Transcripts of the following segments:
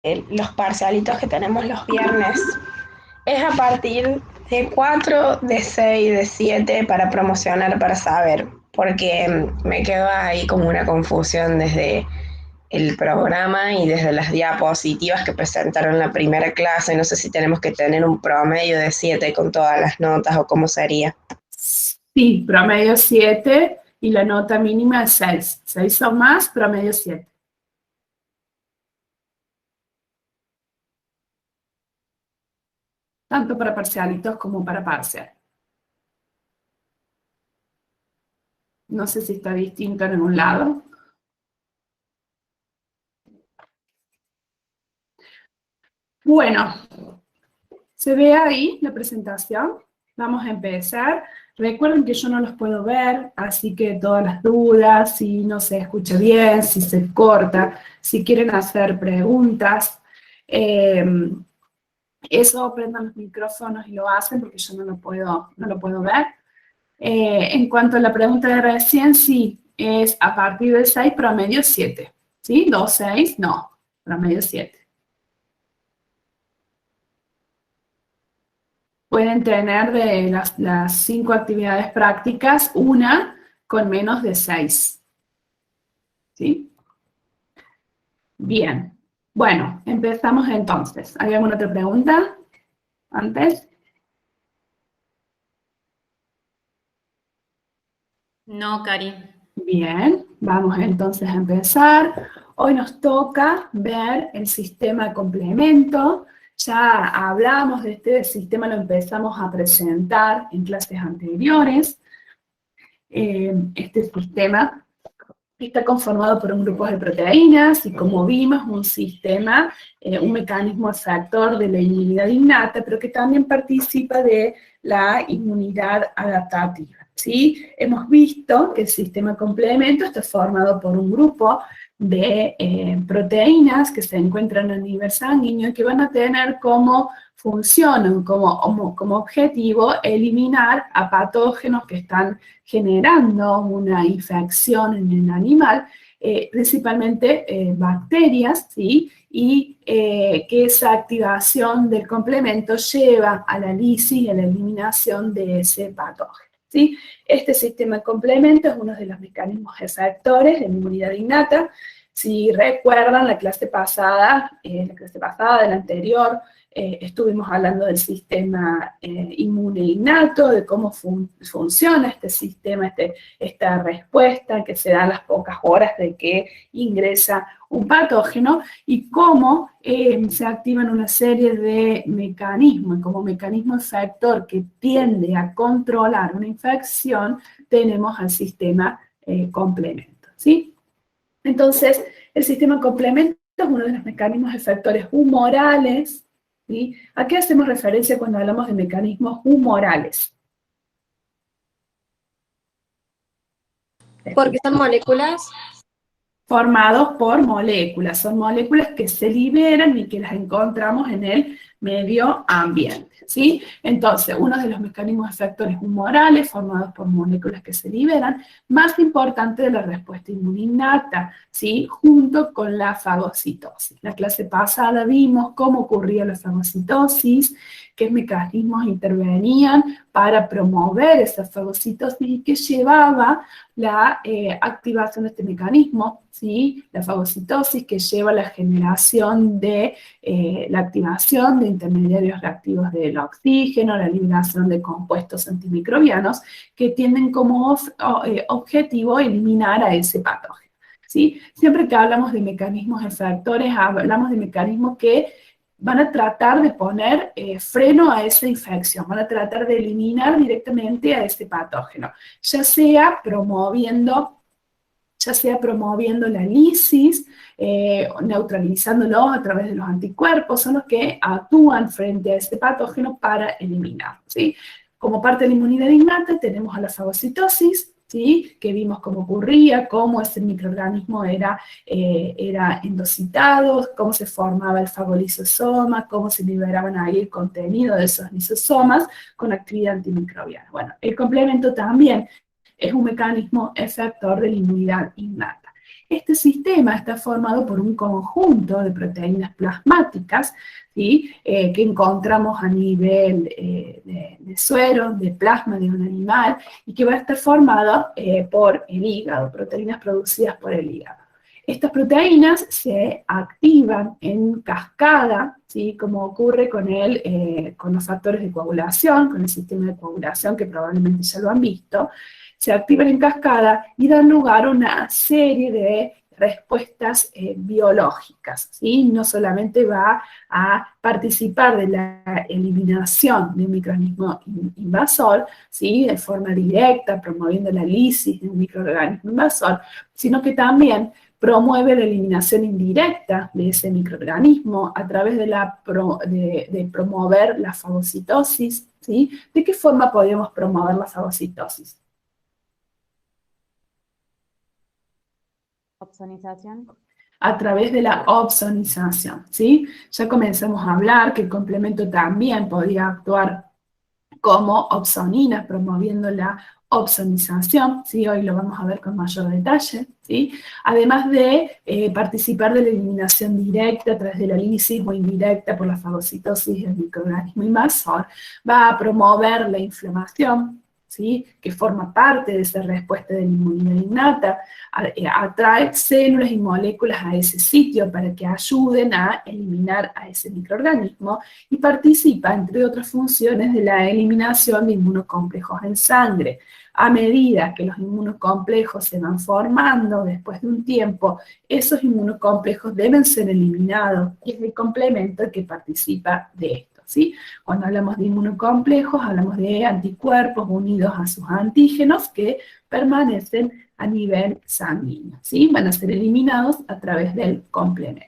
los parcialitos que tenemos los viernes es a partir de 4, de 6, de 7 para promocionar, para saber, porque me quedó ahí como una confusión desde el programa y desde las diapositivas que presentaron en la primera clase. No sé si tenemos que tener un promedio de 7 con todas las notas o cómo sería. Sí, promedio 7 y la nota mínima es 6. 6 o más, promedio 7. Tanto para parcialitos como para parcial. No sé si está distinto en un lado. Bueno, ¿se ve ahí la presentación? Vamos a empezar. Recuerden que yo no los puedo ver, así que todas las dudas, si no se escucha bien, si se corta, si quieren hacer preguntas, eso prendan los micrófonos y lo hacen porque yo no lo puedo ver. En cuanto a la pregunta de recién, sí, es a partir del 6, promedio 7. ¿Sí? 2, 6, no, promedio 7. Pueden tener de las 5 actividades prácticas, una con menos de 6. ¿Sí? Bien. Bueno, empezamos entonces. ¿Hay alguna otra pregunta antes? No, Cari. Bien, vamos entonces a empezar. Hoy nos toca ver el sistema de complemento. Ya hablamos de este sistema, lo empezamos a presentar en clases anteriores. Este sistema está conformado por un grupo de proteínas y, como vimos, un sistema, un mecanismo efector de la inmunidad innata, pero que también participa de la inmunidad adaptativa. ¿Sí? Hemos visto que el sistema complemento está formado por un grupo de proteínas que se encuentran a nivel sanguíneo y que van a tener como función, como objetivo, eliminar a patógenos que están generando una infección en el animal, principalmente bacterias, ¿sí? Y que esa activación del complemento lleva a la lisis y a la eliminación de ese patógeno. ¿Sí? Este sistema de complemento es uno de los mecanismos efectores de la inmunidad innata. Si recuerdan la clase pasada de la anterior, estuvimos hablando del sistema inmune innato, de cómo funciona este sistema, esta respuesta que se da a las pocas horas de que ingresa un patógeno y cómo se activan una serie de mecanismos. Y como mecanismo efector que tiende a controlar una infección, tenemos al sistema complemento, ¿sí? Entonces, el sistema complemento es uno de los mecanismos efectores humorales. ¿Sí? ¿A qué hacemos referencia cuando hablamos de mecanismos humorales? Porque son moléculas. Formados por moléculas. Son moléculas que se liberan y que las encontramos en el medio ambiente. ¿Sí? Entonces, uno de los mecanismos efectores humorales formados por moléculas que se liberan, más importante de la respuesta inmune innata, ¿sí? Junto con la fagocitosis. La clase pasada vimos cómo ocurría la fagocitosis, qué mecanismos intervenían para promover esa fagocitosis y que llevaba la activación de este mecanismo, ¿sí? La fagocitosis que lleva a la generación de la activación de intermediarios reactivos del oxígeno, la eliminación de compuestos antimicrobianos que tienen como objetivo eliminar a ese patógeno. ¿Sí? Siempre que hablamos de mecanismos efectores, hablamos de mecanismos que van a tratar de poner freno a esa infección, van a tratar de eliminar directamente a ese patógeno, ya sea promoviendo la lisis, neutralizándolo a través de los anticuerpos, son los que actúan frente a este patógeno para eliminarlo, ¿sí? Como parte de la inmunidad innata tenemos a la fagocitosis, ¿sí? Que vimos cómo ocurría, cómo ese microorganismo era endocitado, cómo se formaba el fagolisosoma, cómo se liberaban ahí el contenido de esos lisosomas con actividad antimicrobiana. Bueno, el complemento también es un mecanismo efector de la inmunidad innata. Este sistema está formado por un conjunto de proteínas plasmáticas, ¿sí? Que encontramos a nivel de suero, de plasma de un animal, y que va a estar formado por el hígado, proteínas producidas por el hígado. Estas proteínas se activan en cascada, ¿sí? Como ocurre con los factores de coagulación, con el sistema de coagulación que probablemente ya lo han visto, se activan en cascada y dan lugar a una serie de respuestas biológicas, ¿sí? No solamente va a participar de la eliminación de un microorganismo invasor, ¿sí? De forma directa, promoviendo la lisis de un microorganismo invasor, sino que también promueve la eliminación indirecta de ese microorganismo a través de promover la fagocitosis, ¿sí? ¿De qué forma podríamos promover la fagocitosis? Opsonización. A través de la opsonización, ¿sí? Ya comenzamos a hablar que el complemento también podría actuar como opsonina, promoviendo la opsonización, ¿sí? Hoy lo vamos a ver con mayor detalle, ¿sí? Además de participar de la eliminación directa a través de la lisis o indirecta por la fagocitosis del microorganismo invasor, va a promover la inflamación, ¿sí? Que forma parte de esa respuesta de la inmunidad innata, atrae células y moléculas a ese sitio para que ayuden a eliminar a ese microorganismo y participa, entre otras funciones, de la eliminación de inmunocomplejos en sangre. A medida que los inmunocomplejos se van formando después de un tiempo, esos inmunocomplejos deben ser eliminados y es el complemento el que participa de esto, ¿sí? Cuando hablamos de inmunocomplejos, hablamos de anticuerpos unidos a sus antígenos que permanecen a nivel sanguíneo, ¿sí? Van a ser eliminados a través del complemento.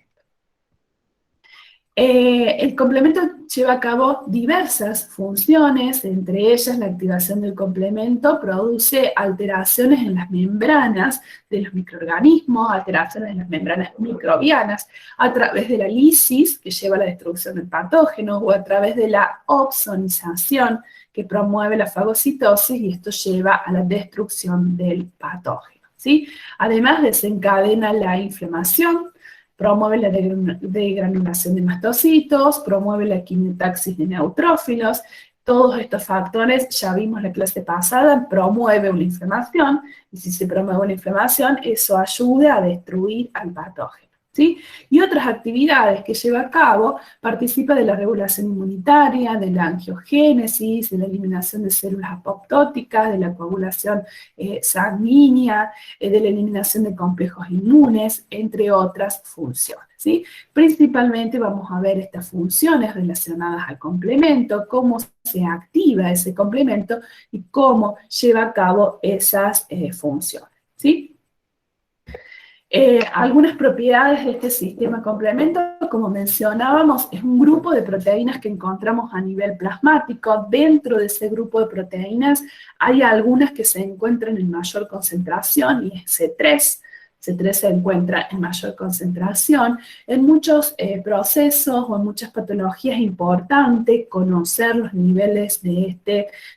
El complemento lleva a cabo diversas funciones, entre ellas la activación del complemento produce alteraciones en las membranas de los microorganismos, alteraciones en las membranas microbianas, a través de la lisis, que lleva a la destrucción del patógeno, o a través de la opsonización, que promueve la fagocitosis, y esto lleva a la destrucción del patógeno, ¿sí? Además desencadena la inflamación, promueve la degranulación de mastocitos, promueve la quimiotaxis de neutrófilos. Todos estos factores, ya vimos la clase pasada, promueve una inflamación, y si se promueve una inflamación, eso ayuda a destruir al patógeno, ¿sí? Y otras actividades que lleva a cabo, participa de la regulación inmunitaria, de la angiogénesis, de la eliminación de células apoptóticas, de la coagulación sanguínea, de la eliminación de complejos inmunes, entre otras funciones, ¿sí? Principalmente vamos a ver estas funciones relacionadas al complemento, cómo se activa ese complemento y cómo lleva a cabo esas funciones, ¿sí? Algunas propiedades de este sistema complemento, como mencionábamos, es un grupo de proteínas que encontramos a nivel plasmático. Dentro de ese grupo de proteínas hay algunas que se encuentran en mayor concentración, y es C3. C3 se encuentra en mayor concentración. En muchos procesos o en muchas patologías es importante conocer los niveles de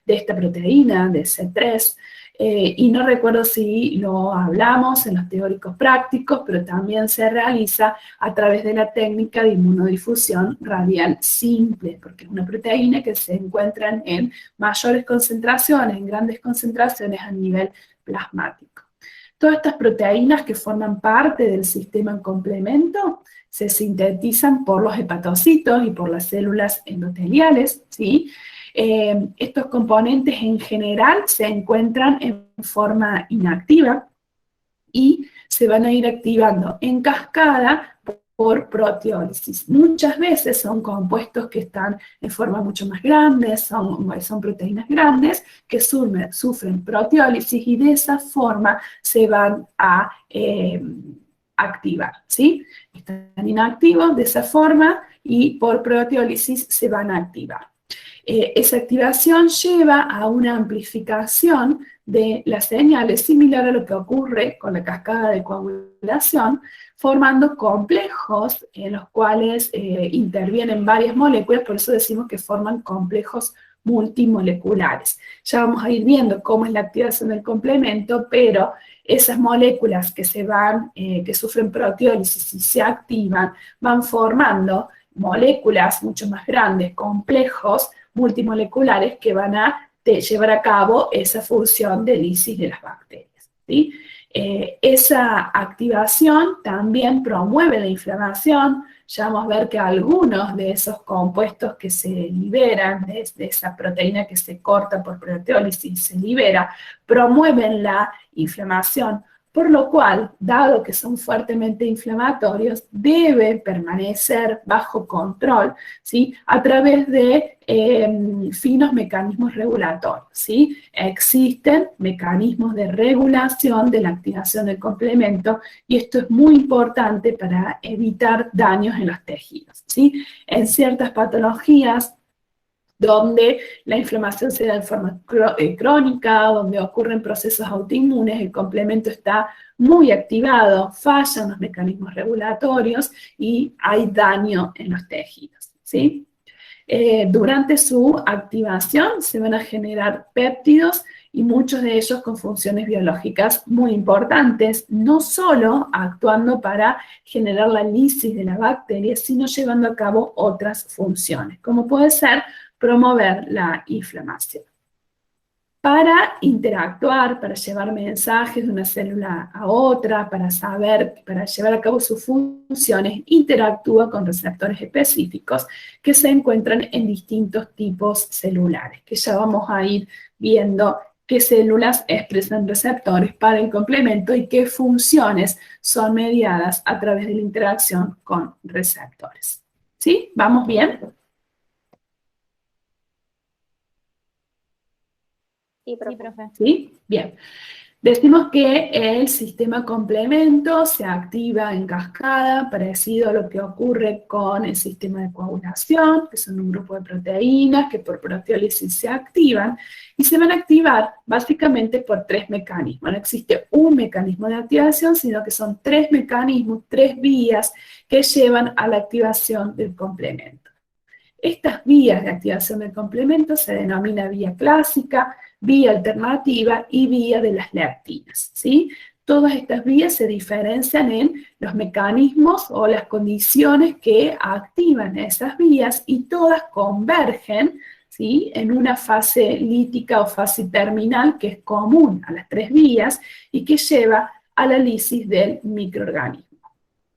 esta proteína, de C3. Y no recuerdo si lo hablamos en los teóricos prácticos, pero también se realiza a través de la técnica de inmunodifusión radial simple, porque es una proteína que se encuentra en mayores concentraciones, en grandes concentraciones a nivel plasmático. Todas estas proteínas que forman parte del sistema en complemento se sintetizan por los hepatocitos y por las células endoteliales, ¿sí? Estos componentes en general se encuentran en forma inactiva y se van a ir activando en cascada por proteólisis. Muchas veces son compuestos que están en forma mucho más grande, son proteínas grandes que sufren proteólisis y de esa forma se van a activar, ¿sí? Están inactivos de esa forma y por proteólisis se van a activar. Esa activación lleva a una amplificación de las señales, similar a lo que ocurre con la cascada de coagulación, formando complejos en los cuales intervienen varias moléculas, por eso decimos que forman complejos multimoleculares. Ya vamos a ir viendo cómo es la activación del complemento, pero esas moléculas que que sufren proteólisis y se activan, van formando moléculas mucho más grandes, complejos, multimoleculares, que van a llevar a cabo esa función de lisis de las bacterias, ¿sí? Esa activación también promueve la inflamación. Ya vamos a ver que algunos de esos compuestos que se liberan de esa proteína que se corta por proteólisis y se libera, promueven la inflamación, por lo cual, dado que son fuertemente inflamatorios, debe permanecer bajo control, ¿sí? A través de finos mecanismos regulatorios, ¿sí? Existen mecanismos de regulación de la activación del complemento y esto es muy importante para evitar daños en los tejidos, ¿sí? En ciertas patologías donde la inflamación se da de forma crónica, donde ocurren procesos autoinmunes, el complemento está muy activado, fallan los mecanismos regulatorios y hay daño en los tejidos, ¿sí? Durante su activación se van a generar péptidos y muchos de ellos con funciones biológicas muy importantes, no solo actuando para generar la lisis de la bacteria, sino llevando a cabo otras funciones, como puede ser promover la inflamación. Para interactuar, para llevar mensajes de una célula a otra, para llevar a cabo sus funciones, interactúa con receptores específicos que se encuentran en distintos tipos celulares, que ya vamos a ir viendo qué células expresan receptores para el complemento y qué funciones son mediadas a través de la interacción con receptores. ¿Sí? ¿Vamos bien? Sí, profe. ¿Sí? Bien. Decimos que el sistema complemento se activa en cascada, parecido a lo que ocurre con el sistema de coagulación, que son un grupo de proteínas que por proteólisis se activan, y se van a activar básicamente por tres mecanismos. No existe un mecanismo de activación, sino que son tres mecanismos, tres vías que llevan a la activación del complemento. Estas vías de activación del complemento se denomina vía clásica, vía alternativa y vía de las lectinas, ¿sí? Todas estas vías se diferencian en los mecanismos o las condiciones que activan esas vías y todas convergen, ¿sí? En una fase lítica o fase terminal que es común a las tres vías y que lleva a la lisis del microorganismo.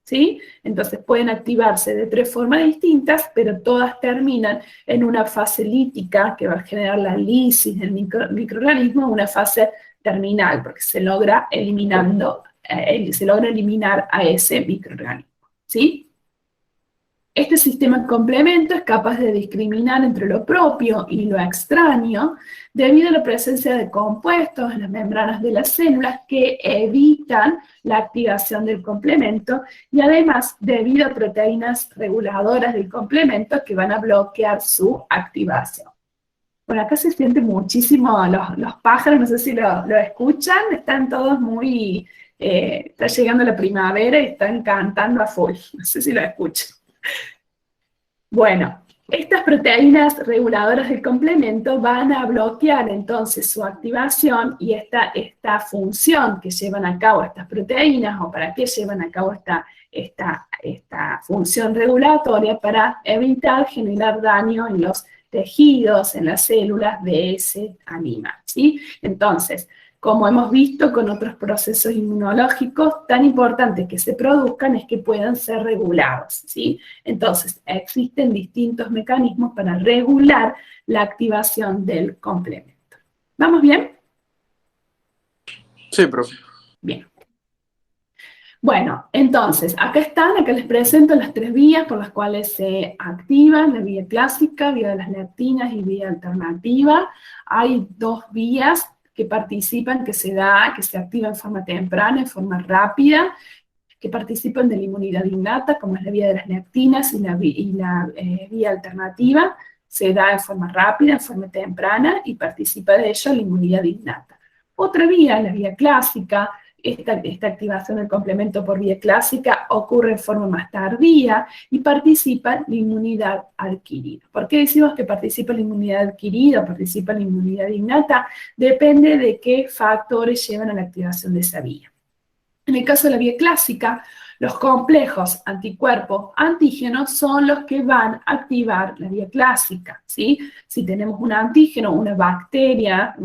¿Sí? Entonces pueden activarse de tres formas distintas, pero todas terminan en una fase lítica que va a generar la lisis del microorganismo, una fase terminal, porque se logra eliminar a ese microorganismo. ¿Sí? Este sistema de complemento es capaz de discriminar entre lo propio y lo extraño debido a la presencia de compuestos en las membranas de las células que evitan la activación del complemento y además debido a proteínas reguladoras del complemento que van a bloquear su activación. Bueno, acá se siente muchísimo los pájaros, no sé si lo escuchan, están todos muy... está llegando la primavera y están cantando a full, no sé si lo escuchan. Bueno, estas proteínas reguladoras del complemento van a bloquear entonces su activación y esta función que llevan a cabo estas proteínas, o para qué llevan a cabo esta función regulatoria, para evitar generar daño en los tejidos, en las células de ese animal, ¿sí? Entonces, como hemos visto con otros procesos inmunológicos, tan importante que se produzcan es que puedan ser regulados, ¿sí? Entonces, existen distintos mecanismos para regular la activación del complemento. ¿Vamos bien? Sí, profe. Bien. Bueno, entonces, acá les presento las tres vías por las cuales se activan, la vía clásica, vía de las lectinas y vía alternativa. Hay dos vías que participan, que se activa en forma temprana, en forma rápida, que participan de la inmunidad innata, como es la vía de las lectinas y la vía alternativa, se da en forma rápida, en forma temprana, y participa de ello la inmunidad innata. Otra vía, la vía clásica, esta activación del complemento por vía clásica ocurre en forma más tardía y participa la inmunidad adquirida. ¿Por qué decimos que participa la inmunidad adquirida o participa la inmunidad innata? Depende de qué factores llevan a la activación de esa vía. En el caso de la vía clásica, los complejos anticuerpo-antígeno son los que van a activar la vía clásica, ¿sí? Si tenemos un antígeno, una bacteria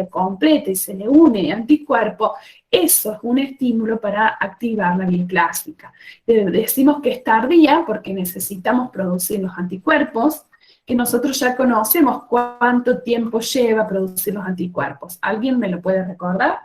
completa y se le une anticuerpo, eso es un estímulo para activar la vía clásica. Decimos que es tardía porque necesitamos producir los anticuerpos, que nosotros ya conocemos cuánto tiempo lleva producir los anticuerpos. ¿Alguien me lo puede recordar?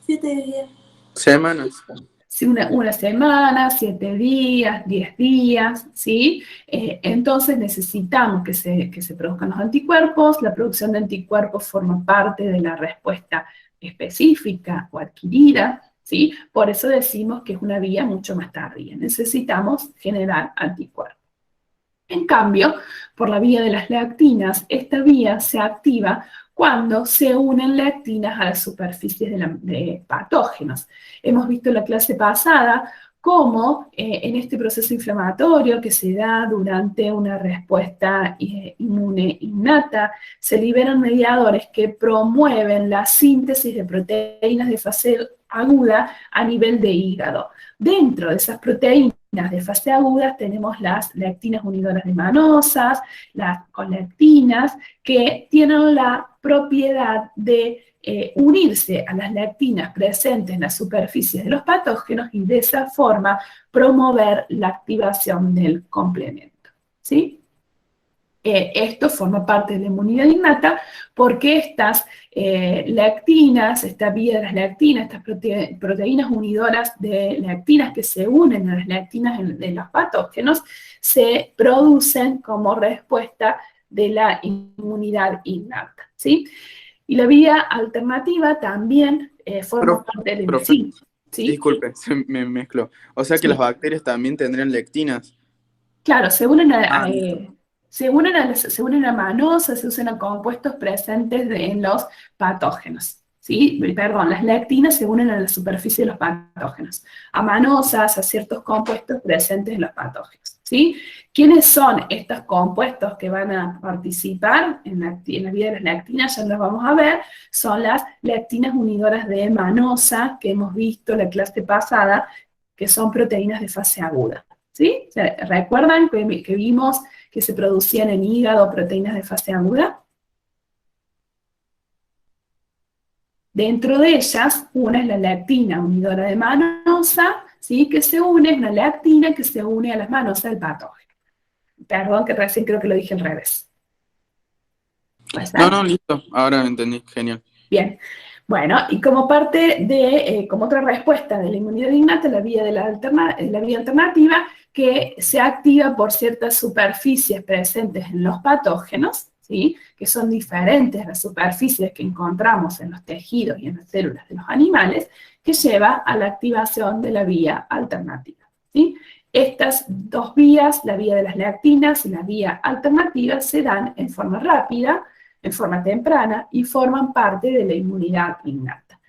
7 días. Semanas. Sí, una semana, 7 días, 10 días, ¿sí? Entonces necesitamos que se produzcan los anticuerpos. La producción de anticuerpos forma parte de la respuesta específica o adquirida, ¿sí? Por eso decimos que es una vía mucho más tardía. Necesitamos generar anticuerpos. En cambio, por la vía de las lectinas, esta vía se activa cuando se unen lectinas a las superficies de patógenos. Hemos visto en la clase pasada cómo en este proceso inflamatorio que se da durante una respuesta inmune innata, se liberan mediadores que promueven la síntesis de proteínas de fase aguda a nivel de hígado. Dentro de esas proteínas de fase aguda tenemos las lectinas unidoras de mannosas, las colectinas, que tienen la propiedad de unirse a las lectinas presentes en las superficies de los patógenos y de esa forma promover la activación del complemento, ¿sí? Esto forma parte de la inmunidad innata porque estas lectinas, esta vía de las lectinas, estas proteínas unidoras de lectinas que se unen a las lectinas de los patógenos, se producen como respuesta de la inmunidad innata, ¿sí? Y la vía alternativa también forma parte de la... Sí, ¿sí? Disculpe, se me mezcló. O sea que Sí. las bacterias también tendrían lectinas. Claro, se unen Listo. se unen a mannosas, se unen a compuestos presentes en los patógenos, ¿sí? Perdón, las lectinas se unen a la superficie de los patógenos, a mannosas, a ciertos compuestos presentes en los patógenos, ¿sí? ¿Quiénes son estos compuestos que van a participar en la vía de las lectinas? Ya los vamos a ver. Son las lectinas unidoras de mannosa que hemos visto en la clase pasada, que son proteínas de fase aguda, ¿sí? ¿Recuerdan que vimos que se producían en hígado proteínas de fase aguda? Dentro de ellas, una es la lectina unidora de mannosa, ¿sí? Que se une, es una lectina que se une a las mannosas del patógeno. Perdón, que recién creo que lo dije al revés. No, listo. Ahora entendí. Genial. Bien. Bueno, y como parte de, como otra respuesta de la inmunidad innata, la vía alternativa, que se activa por ciertas superficies presentes en los patógenos, ¿sí? Que son diferentes a las superficies que encontramos en los tejidos y en las células de los animales, que lleva a la activación de la vía alternativa, ¿sí? Estas dos vías, la vía de las lectinas y la vía alternativa, se dan en forma rápida, en forma temprana, y forman parte de la inmunidad innata.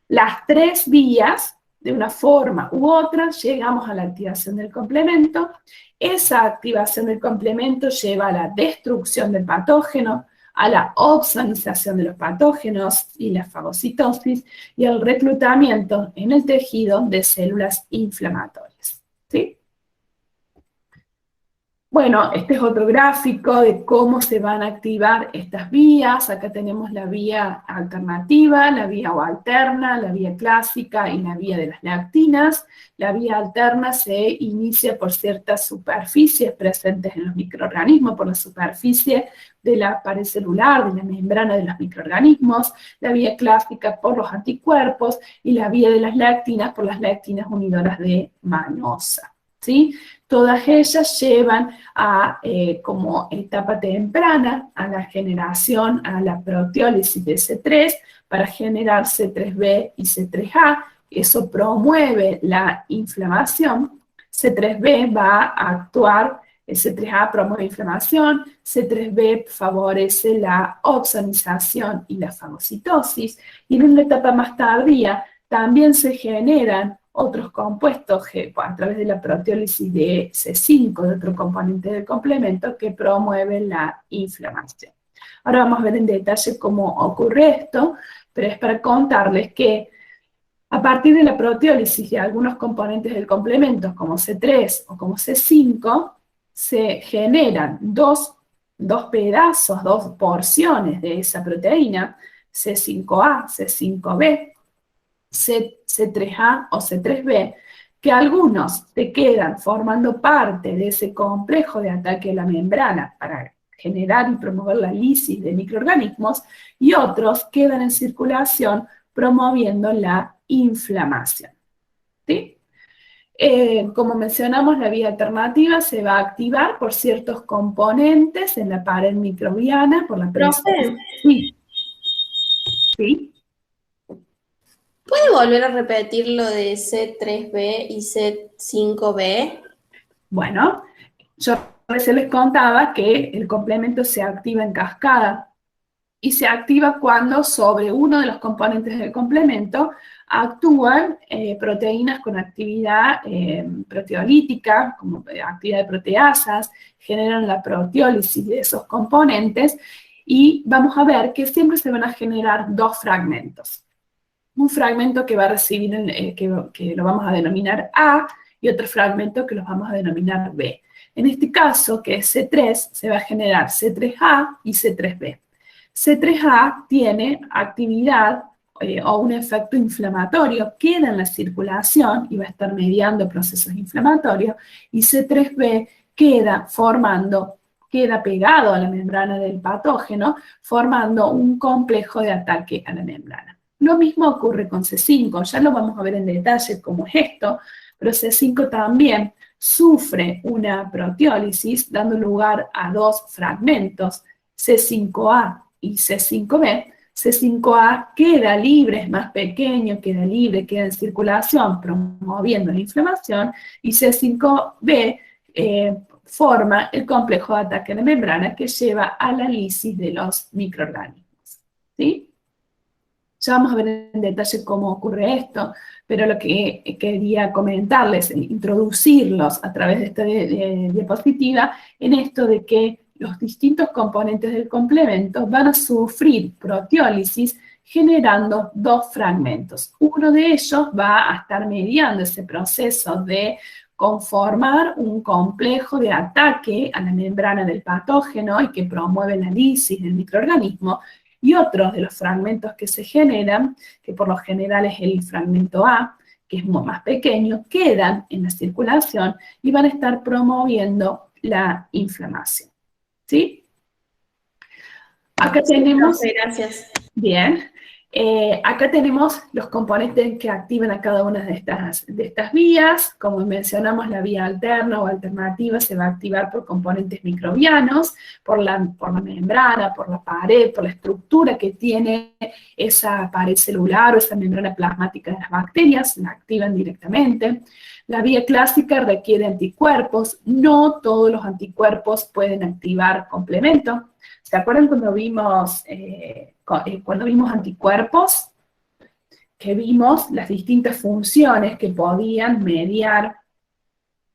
Las tres vías, de una forma u otra, llegamos a la activación del complemento. Esa activación del complemento lleva a la destrucción del patógeno, a la opsonización de los patógenos y la fagocitosis, y al reclutamiento en el tejido de células inflamatorias, ¿sí? Bueno, este es otro gráfico de cómo se van a activar estas vías. Acá tenemos la vía alternativa, la vía o alterna, la vía clásica y la vía de las lectinas. La vía alterna se inicia por ciertas superficies presentes en los microorganismos, por la superficie de la pared celular, de la membrana de los microorganismos. La vía clásica por los anticuerpos y la vía de las lectinas por las lectinas unidoras de mannosa, ¿sí? Todas ellas llevan a, como etapa temprana, a la generación, a la proteólisis de C3 para generar C3b y C3a. Eso promueve la inflamación. C3b va a actuar El C3A promueve inflamación, C3B favorece la opsonización y la fagocitosis, y en una etapa más tardía también se generan otros compuestos a través de la proteólisis de C5, de otro componente del complemento, que promueven la inflamación. Ahora vamos a ver en detalle cómo ocurre esto, pero es para contarles que a partir de la proteólisis de algunos componentes del complemento, como C3 o como C5, se generan dos pedazos, dos porciones de esa proteína, C5A, C5B, C3A o C3B, que algunos se quedan formando parte de ese complejo de ataque a la membrana para generar y promover la lisis de microorganismos, y otros quedan en circulación promoviendo la inflamación. ¿Sí? Como mencionamos, la vía alternativa se va a activar por ciertos componentes en la pared microbiana, por la Profe, Sí. ¿Sí? ¿puede volver a repetir lo de C3B y C5B? Bueno, yo recién les contaba que el complemento se activa en cascada, y se activa cuando sobre uno de los componentes del complemento actúan proteínas con actividad proteolítica, como actividad de proteasas, generan la proteólisis de esos componentes, y vamos a ver que siempre se van a generar dos fragmentos. Un fragmento que va a recibir, que lo vamos a denominar A, y otro fragmento que los vamos a denominar B. En este caso, que es C3, se va a generar C3A y C3B. C3A tiene actividad o un efecto inflamatorio, queda en la circulación y va a estar mediando procesos inflamatorios, y C3B queda pegado a la membrana del patógeno, formando un complejo de ataque a la membrana. Lo mismo ocurre con C5, ya lo vamos a ver en detalle cómo es esto, pero C5 también sufre una proteólisis, dando lugar a dos fragmentos, C5A y C5B. C5A queda libre, es más pequeño, queda libre, queda en circulación, promoviendo la inflamación, y C5B forma el complejo de ataque a la membrana que lleva a la lisis de los microorganismos. ¿Sí? Ya vamos a ver en detalle cómo ocurre esto, pero lo que quería comentarles, introducirlos a través de esta diapositiva, en esto de que los distintos componentes del complemento van a sufrir proteólisis generando dos fragmentos. Uno de ellos va a estar mediando ese proceso de conformar un complejo de ataque a la membrana del patógeno y que promueve la lisis del microorganismo, y otros de los fragmentos que se generan, que por lo general es el fragmento A, que es más pequeño, quedan en la circulación y van a estar promoviendo la inflamación. ¿Sí? Acá tenemos... Sí, gracias. Bien. Acá tenemos los componentes que activan a cada una de estas vías. Como mencionamos, la vía alterna o alternativa se va a activar por componentes microbianos, por la membrana, por la pared, por la estructura que tiene esa pared celular o esa membrana plasmática de las bacterias, la activan directamente. La vía clásica requiere anticuerpos. No todos los anticuerpos pueden activar complemento. ¿Se acuerdan cuando vimos anticuerpos? Que vimos las distintas funciones que podían mediar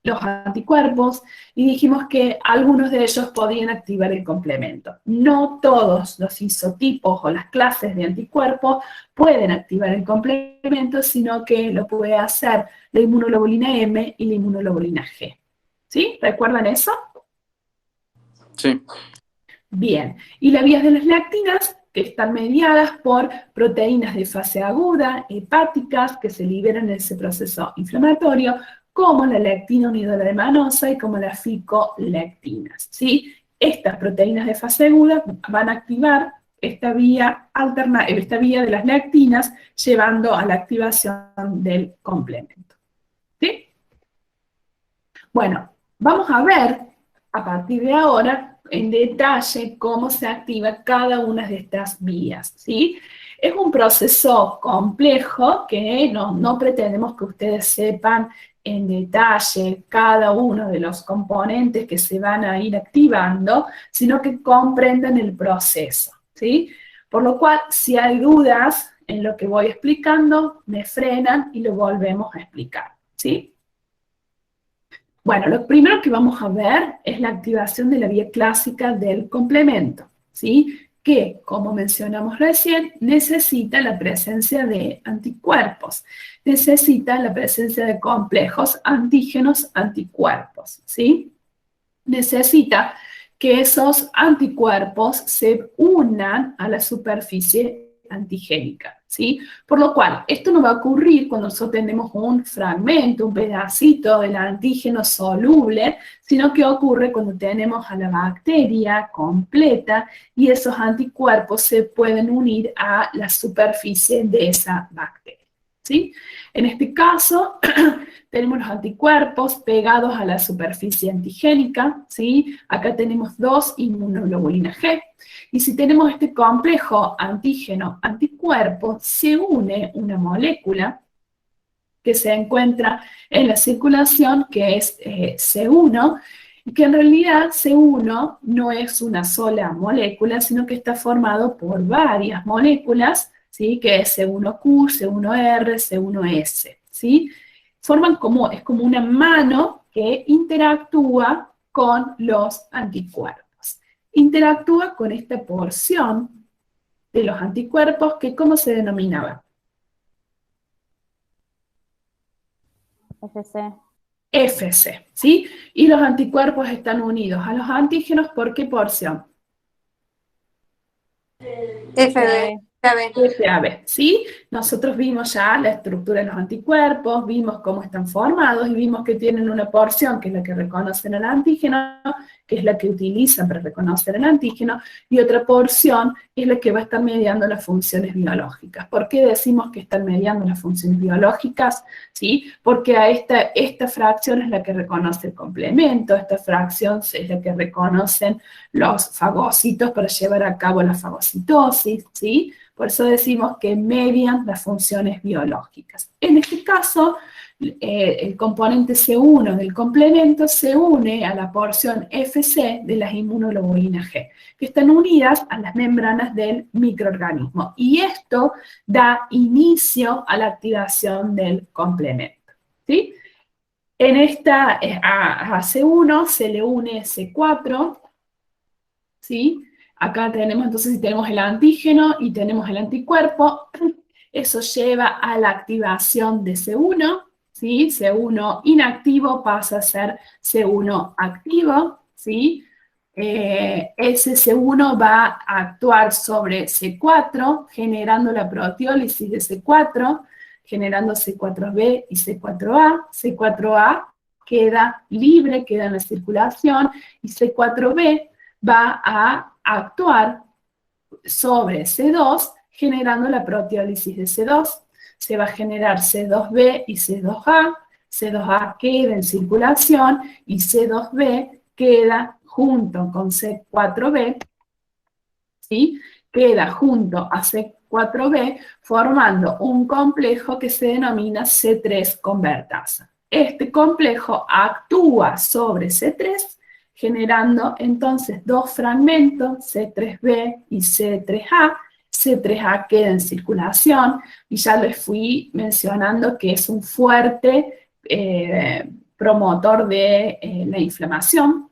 los anticuerpos, y dijimos que algunos de ellos podían activar el complemento. No todos los isotipos o las clases de anticuerpos pueden activar el complemento, sino que lo puede hacer la inmunoglobulina M y la inmunoglobulina G. ¿Sí? ¿Recuerdan eso? Sí. Bien, y las vías de las lectinas, que están mediadas por proteínas de fase aguda, hepáticas, que se liberan en ese proceso inflamatorio, como la lectina unidora de manosa y como las ficolectinas, ¿sí? Estas proteínas de fase aguda van a activar esta vía de las lectinas, llevando a la activación del complemento. ¿Sí? Bueno, vamos a ver a partir de ahora en detalle cómo se activa cada una de estas vías, ¿sí? Es un proceso complejo que no pretendemos que ustedes sepan en detalle cada uno de los componentes que se van a ir activando, sino que comprendan el proceso, ¿sí? Por lo cual, si hay dudas en lo que voy explicando, me frenan y lo volvemos a explicar, ¿sí? Bueno, lo primero que vamos a ver es la activación de la vía clásica del complemento, ¿sí? Que, como mencionamos recién, necesita la presencia de anticuerpos, necesita la presencia de complejos antígenos-anticuerpos, ¿sí? Necesita que esos anticuerpos se unan a la superficie antigénica, ¿sí? Por lo cual, esto no va a ocurrir cuando nosotros tenemos un fragmento, un pedacito del antígeno soluble, sino que ocurre cuando tenemos a la bacteria completa y esos anticuerpos se pueden unir a la superficie de esa bacteria, ¿sí? En este caso, tenemos los anticuerpos pegados a la superficie antigénica, ¿sí? Acá tenemos 2 inmunoglobulinas G. Y si tenemos este complejo antígeno-anticuerpo, se une una molécula que se encuentra en la circulación, que es C1, y que en realidad C1 no es una sola molécula, sino que está formado por varias moléculas, ¿sí? Que es C1Q, C1R, C1S, ¿sí? Es como una mano que interactúa con los anticuerpos. Interactúa con esta porción de los anticuerpos que, ¿cómo se denominaba? FC. FC, ¿sí? Y los anticuerpos están unidos a los antígenos, ¿por qué porción? FB. FAB, ¿sí? Nosotros vimos ya la estructura de los anticuerpos, vimos cómo están formados y vimos que tienen una porción que es la que reconocen el antígeno, que es la que utilizan para reconocer el antígeno, y otra porción es la que va a estar mediando las funciones biológicas. ¿Por qué decimos que están mediando las funciones biológicas? ¿Sí? Porque a esta fracción es la que reconoce el complemento, esta fracción es la que reconocen los fagocitos para llevar a cabo la fagocitosis, ¿sí? Por eso decimos que median las funciones biológicas. En este caso, el componente C1 del complemento se une a la porción FC de las inmunoglobulinas G, que están unidas a las membranas del microorganismo. Y esto da inicio a la activación del complemento, ¿sí? En esta, a C1 se le une C4, ¿sí? Acá tenemos, entonces, si tenemos el antígeno y tenemos el anticuerpo, eso lleva a la activación de C1, ¿sí? C1 inactivo pasa a ser C1 activo, ¿sí? Ese C1 va a actuar sobre C4, generando la proteólisis de C4, generando C4b y C4a. C4a queda libre, queda en la circulación, y C4b va a actuar sobre C2, generando la proteólisis de C2. Se va a generar C2b y C2a. C2a queda en circulación y C2b queda junto con C4b, ¿sí? Queda junto a C4b formando un complejo que se denomina C3 convertasa. Este complejo actúa sobre C3, generando entonces 2 fragmentos, C3b y C3a. C3a queda en circulación, y ya les fui mencionando que es un fuerte promotor de la inflamación.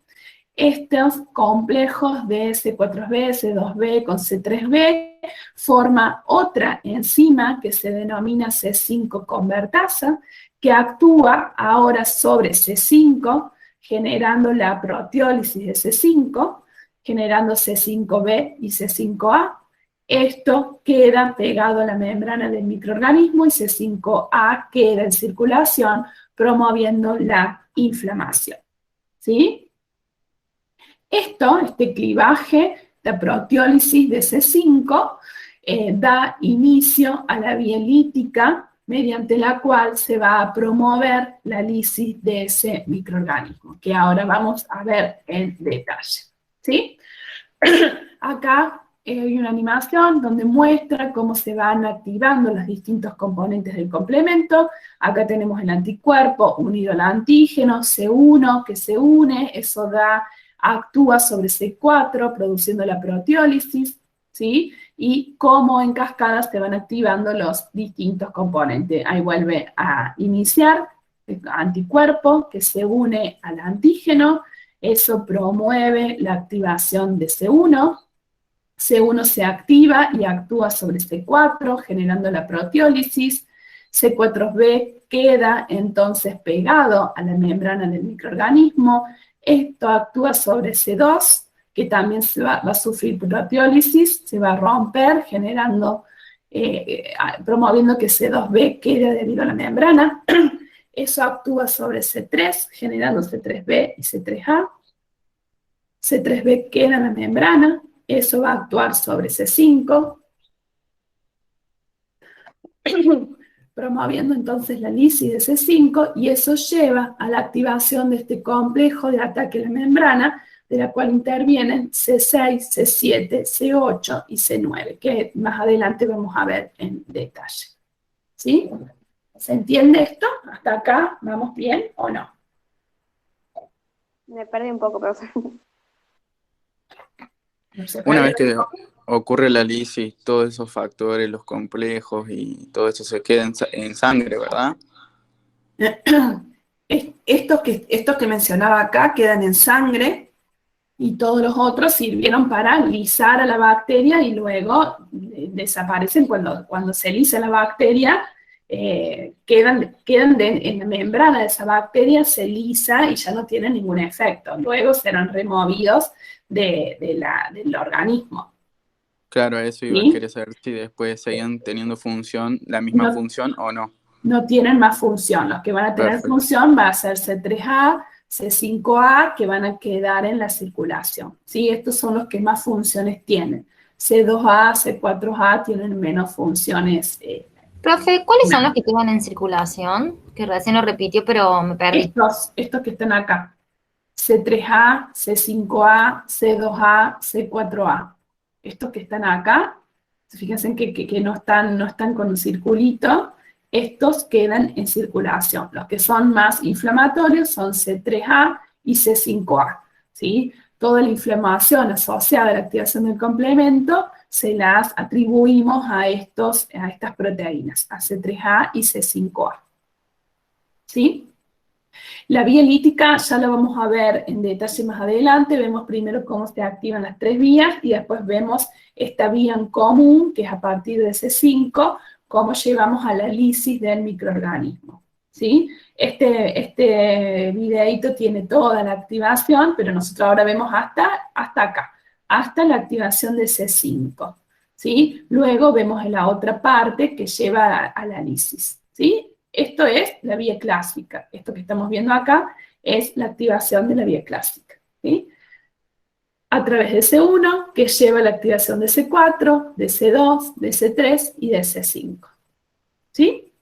Estos complejos de C4b, C2b con C3b forma otra enzima que se denomina C5 convertasa, que actúa ahora sobre C5, generando la proteólisis de C5, generando C5b y C5a. Esto queda pegado a la membrana del microorganismo y C5a queda en circulación, promoviendo la inflamación, ¿sí? Este clivaje, la proteólisis de C5, da inicio a la vía lítica, mediante la cual se va a promover la lisis de ese microorganismo, que ahora vamos a ver en detalle, ¿sí? Acá hay una animación donde muestra cómo se van activando los distintos componentes del complemento. Acá tenemos el anticuerpo unido al antígeno, C1 que se une, eso actúa sobre C4 produciendo la proteólisis, ¿sí? Y cómo en cascada se van activando los distintos componentes. Ahí vuelve a iniciar el anticuerpo que se une al antígeno, eso promueve la activación de C1. C1 se activa y actúa sobre C4, generando la proteólisis. C4b queda entonces pegado a la membrana del microorganismo. Esto actúa sobre C2, que también va a sufrir proteólisis, se va a romper, generando, promoviendo que C2b quede adherido a la membrana. Eso actúa sobre C3, generando C3b y C3a. C3b queda en la membrana. Eso va a actuar sobre C5, promoviendo entonces la lisis de C5, y eso lleva a la activación de este complejo de ataque a la membrana, de la cual intervienen C6, C7, C8 y C9, que más adelante vamos a ver en detalle. ¿Sí? ¿Se entiende esto? ¿Hasta acá vamos bien o no? Me perdí un poco, profesor. Una vez que ocurre la lisis, todos esos factores, los complejos y todo eso se queda en sangre, ¿verdad? Estos que mencionaba acá quedan en sangre, y todos los otros sirvieron para lisar a la bacteria y luego desaparecen cuando se lisa la bacteria, quedan en la membrana de esa bacteria, se lisa y ya no tienen ningún efecto. Luego serán removidos del organismo. Claro, eso iba a ¿Sí? querer saber si después seguían teniendo la misma función o no. No tienen más función. Los que van a tener Perfecto. función va a ser C3A, C5A, que van a quedar en la circulación. ¿Sí? Estos son los que más funciones tienen. C2A, C4A tienen menos funciones. Profe, ¿cuáles son los que quedan en circulación? Que recién lo repitió, pero me perdí. Estos que están acá. C3A, C5A, C2A, C4A. Estos que están acá, fíjense que no están con un circulito, estos quedan en circulación. Los que son más inflamatorios son C3A y C5A, ¿sí? Toda la inflamación asociada a la activación del complemento se las atribuimos a estas proteínas, a C3A y C5A, ¿sí? La vía lítica ya la vamos a ver en detalle más adelante. Vemos primero cómo se activan las tres vías y después vemos esta vía en común, que es a partir de C5, cómo llevamos a la lisis del microorganismo, ¿sí? Este videíto tiene toda la activación, pero nosotros ahora vemos hasta acá, hasta la activación de C5, ¿sí? Luego vemos en la otra parte que lleva a la lisis, ¿sí? Esto es la vía clásica. Esto que estamos viendo acá es la activación de la vía clásica, ¿sí? A través de C1, que lleva la activación de C4, de C2, de C3 y de C5. ¿Sí?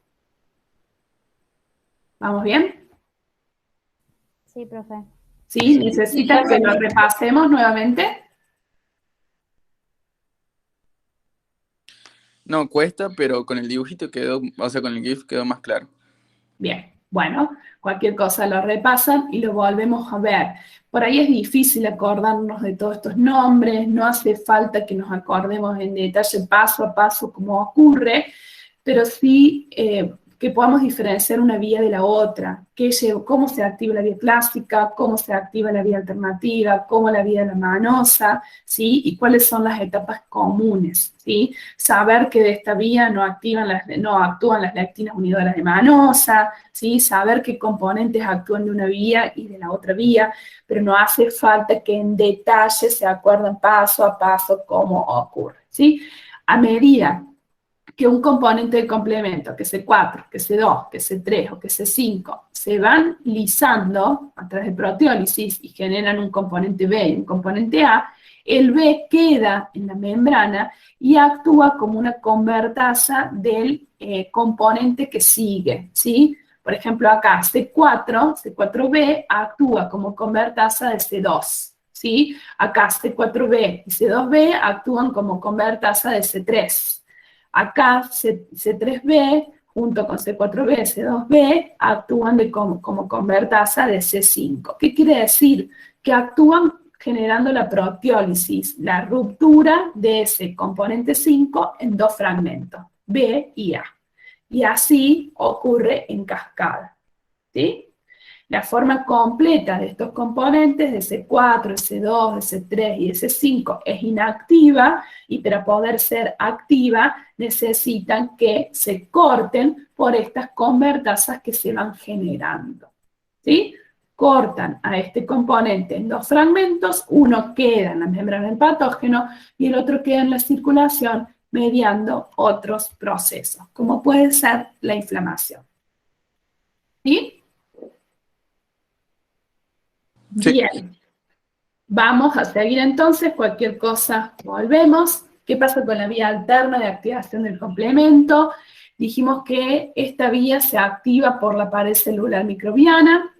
¿Vamos bien? Sí, profe. ¿Sí? ¿Necesitas que lo repasemos nuevamente? No, cuesta, pero con el dibujito quedó, o sea, con el GIF quedó más claro. Bien, bueno, cualquier cosa lo repasan y lo volvemos a ver. Por ahí es difícil acordarnos de todos estos nombres, no hace falta que nos acordemos en detalle paso a paso cómo ocurre, pero sí que podamos diferenciar una vía de la otra, cómo se activa la vía clásica, cómo se activa la vía alternativa, cómo la vía lamanosa, ¿sí? Y cuáles son las etapas comunes, ¿sí? Saber que de esta vía no actúan las lectinas unidoras de manosa, ¿sí? Saber qué componentes actúan de una vía y de la otra vía, pero no hace falta que en detalle se acuerden paso a paso cómo ocurre, ¿sí? A medida que un componente del complemento, que C4, que C2, que C3 o que C5, se van lisando a través de proteólisis y generan un componente B y un componente A, el B queda en la membrana y actúa como una convertasa del componente que sigue, ¿sí? Por ejemplo, acá C4B actúa como convertasa de C2, ¿sí? Acá C4b y C2b actúan como convertasa de C3. Acá C3b junto con C4b, C2b actúan como convertasa de C5. ¿Qué quiere decir? Que actúan generando la proteólisis, la ruptura de ese componente 5 en dos fragmentos, B y A. Y así ocurre en cascada, ¿sí? La forma completa de estos componentes, de C4, C2, C3 y C5, es inactiva, y para poder ser activa necesitan que se corten por estas convertasas que se van generando, ¿sí? Cortan a este componente en dos fragmentos, uno queda en la membrana del patógeno y el otro queda en la circulación mediando otros procesos, como puede ser la inflamación. ¿Sí? Sí. Bien. Vamos a seguir entonces, cualquier cosa volvemos. ¿Qué pasa con la vía alterna de activación del complemento? Dijimos que esta vía se activa por la pared celular microbiana.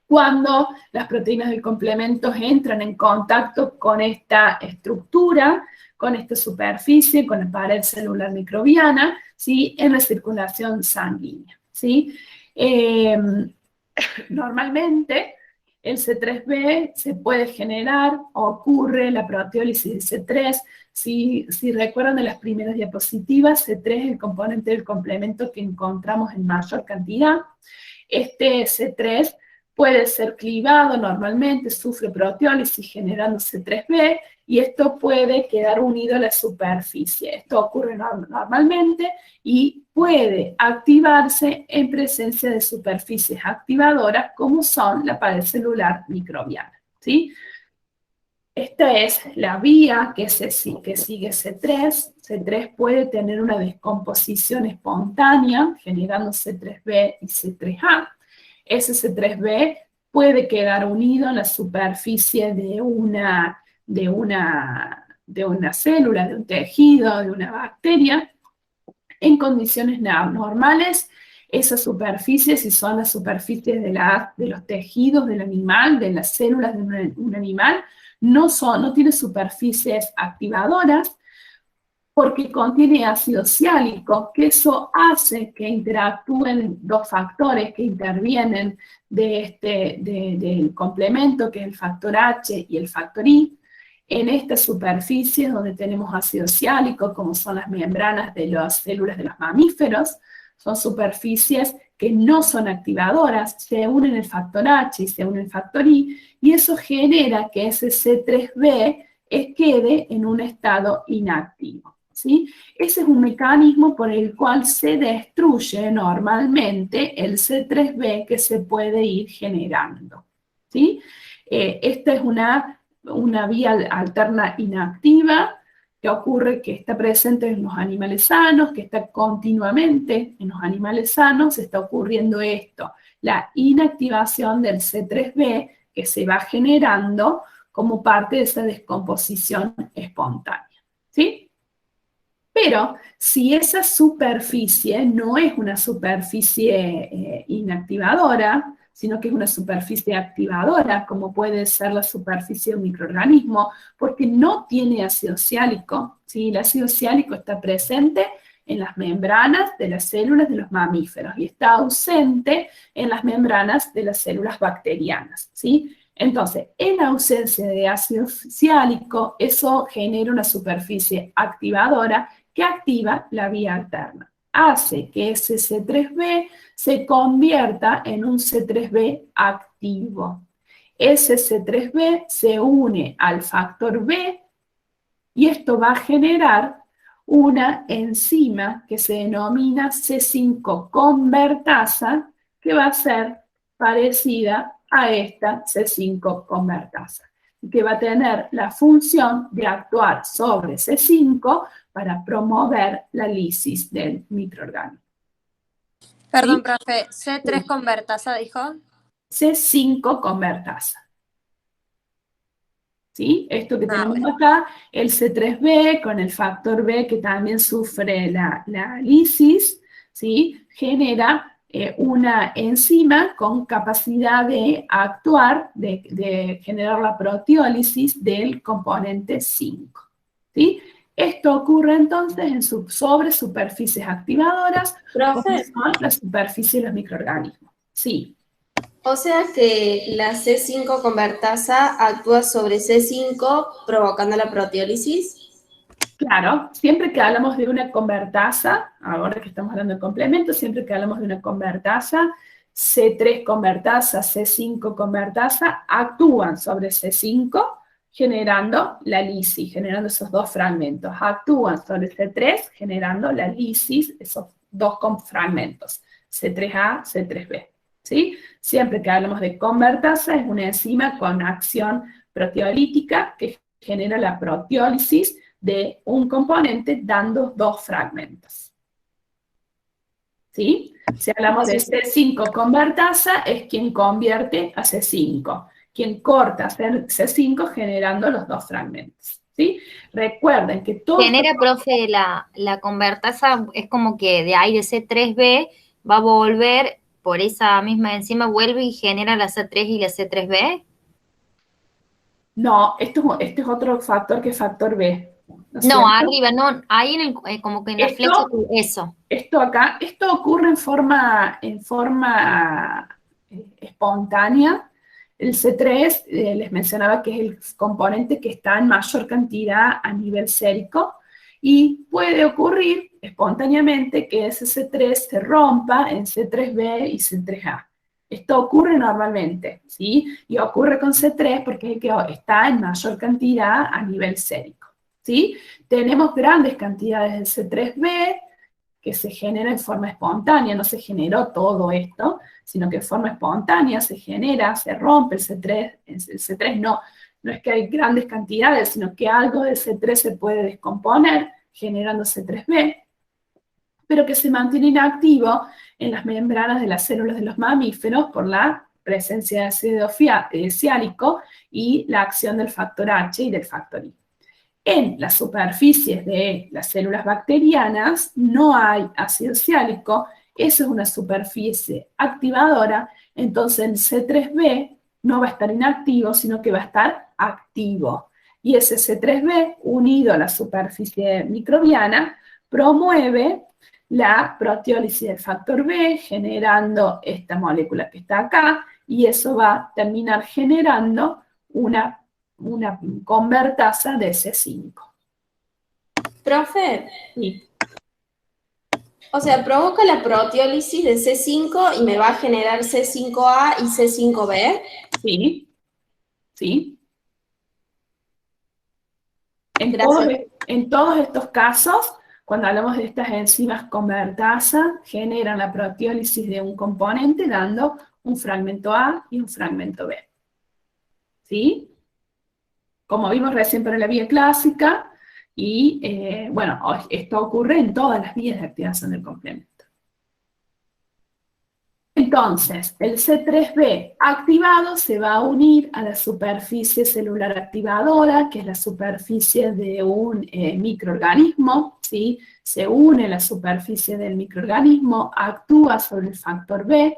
Cuando las proteínas del complemento entran en contacto con esta estructura, con esta superficie, con la pared celular microbiana, ¿sí? En la circulación sanguínea, ¿sí? Normalmente el C3b se puede generar, ocurre la proteólisis de C3. Si recuerdan de las primeras diapositivas, C3 es el componente del complemento que encontramos en mayor cantidad. Este C3 puede ser clivado normalmente, sufre proteólisis generando C3b, y esto puede quedar unido a la superficie. Esto ocurre normalmente y puede activarse en presencia de superficies activadoras como son la pared celular microbiana, ¿sí? Esta es la vía que sigue C3. C3 puede tener una descomposición espontánea generando C3b y C3a. Ese C3b puede quedar unido en la superficie de una célula, de un tejido, de una bacteria. En condiciones normales, esas superficies, si son las superficies de los tejidos del animal, de las células de un animal, no tiene superficies activadoras, porque contiene ácido ciálico, que eso hace que interactúen dos factores que intervienen del complemento, que es el factor H y el factor I. En estas superficies donde tenemos ácido ciálico, como son las membranas de las células de los mamíferos, son superficies que no son activadoras, se unen el factor H y se une el factor I, y eso genera que ese C3b quede en un estado inactivo, ¿sí? Ese es un mecanismo por el cual se destruye normalmente el C3b que se puede ir generando, ¿sí? Esta es una vía alterna inactiva que ocurre, que está presente en los animales sanos, que está continuamente en los animales sanos. Está ocurriendo esto, la inactivación del C3b que se va generando como parte de esa descomposición espontánea, ¿sí? Pero si esa superficie no es una superficie inactivadora, sino que es una superficie activadora, como puede ser la superficie de un microorganismo, porque no tiene ácido ciálico, ¿sí? El ácido ciálico está presente en las membranas de las células de los mamíferos y está ausente en las membranas de las células bacterianas, ¿sí? Entonces, en ausencia de ácido ciálico, eso genera una superficie activadora que activa la vía alterna. Hace que ese C3b se convierta en un C3b activo. Ese C3b se une al factor B y esto va a generar una enzima que se denomina C5 convertasa, que va a ser parecida a esta C5 convertasa, que va a tener la función de actuar sobre C5 para promover la lisis del microorganismo. Perdón, ¿Sí? profe, C3 convertasa, dijo. C5 convertasa. ¿Sí? Esto que tenemos bueno. acá, el C3b con el factor B que también sufre la lisis, ¿sí? Genera una enzima con capacidad de actuar, de generar la proteólisis del componente 5. ¿Sí? Esto ocurre entonces sobre superficies activadoras, como Profe, son las superficies de los microorganismos. Sí. o sea que la C5 convertasa actúa sobre C5 provocando la proteólisis. Claro, siempre que hablamos de una convertasa, ahora que estamos hablando de complementos, siempre que hablamos de una convertasa, C3 convertasa, C5 convertasa, actúan sobre C5 generando la lisis, generando esos dos fragmentos. Actúan sobre C3 generando la lisis, esos dos fragmentos, C3A, C3B. ¿Sí? Siempre que hablamos de convertasa, es una enzima con acción proteolítica que genera la proteólisis de un componente dando dos fragmentos. ¿Sí? Si hablamos de C5 convertasa, es quien convierte a C5. Quien corta C5 generando los dos fragmentos. ¿Sí? Recuerden que todo... Genera, profe, la convertasa, es como que de ahí de C3B va a volver, por esa misma enzima, vuelve y genera la C3 y la C3B. No, este es otro factor que es factor B. No, arriba, no, ahí como que en la flecha, eso. Esto ocurre en forma espontánea. El C3, les mencionaba que es el componente que está en mayor cantidad a nivel sérico, y puede ocurrir espontáneamente que ese C3 se rompa en C3B y C3A. Esto ocurre normalmente, ¿sí? Y ocurre con C3 porque es el que está en mayor cantidad a nivel sérico, ¿sí? Tenemos grandes cantidades de C3B que se genera en forma espontánea, no se generó todo esto, sino que en forma espontánea se genera, se rompe el C3 no es que hay grandes cantidades, sino que algo del C3 se puede descomponer generando C3B, pero que se mantiene inactivo en las membranas de las células de los mamíferos por la presencia de ácido siálico y la acción del factor H y del factor I. En las superficies de las células bacterianas no hay ácido siálico, eso es una superficie activadora, entonces el C3B no va a estar inactivo, sino que va a estar activo. Y ese C3B, unido a la superficie microbiana, promueve la proteólisis del factor B, generando esta molécula que está acá, y eso va a terminar generando una convertasa de C5. Profe, Sí. o sea, provoca la proteólisis de C5 y me va a generar C5A y C5B. Sí, sí. Gracias. En todos estos casos, cuando hablamos de estas enzimas convertasa, generan la proteólisis de un componente dando un fragmento A y un fragmento B. ¿Sí? Como vimos recién para la vía clásica, y bueno, esto ocurre en todas las vías de activación del complemento. Entonces, el C3B activado se va a unir a la superficie celular activadora, que es la superficie de un microorganismo, ¿sí? Se une a la superficie del microorganismo, actúa sobre el factor B,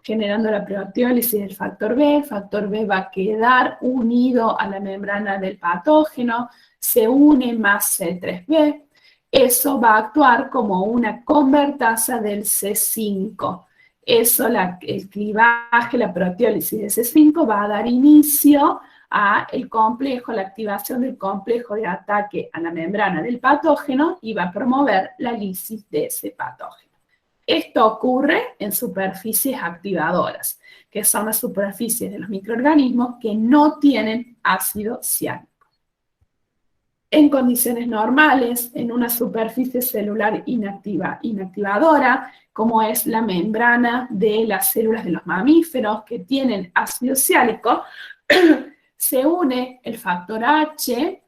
generando la proteólisis del factor B. El factor B va a quedar unido a la membrana del patógeno, se une más C3B, eso va a actuar como una convertasa del C5. Eso, el clivaje, la proteólisis de C5 va a dar inicio a el complejo, la activación del complejo de ataque a la membrana del patógeno y va a promover la lisis de ese patógeno. Esto ocurre en superficies activadoras, que son las superficies de los microorganismos que no tienen ácido ciánico. En condiciones normales, en una superficie celular inactivadora, como es la membrana de las células de los mamíferos que tienen ácido siálico, se une el factor H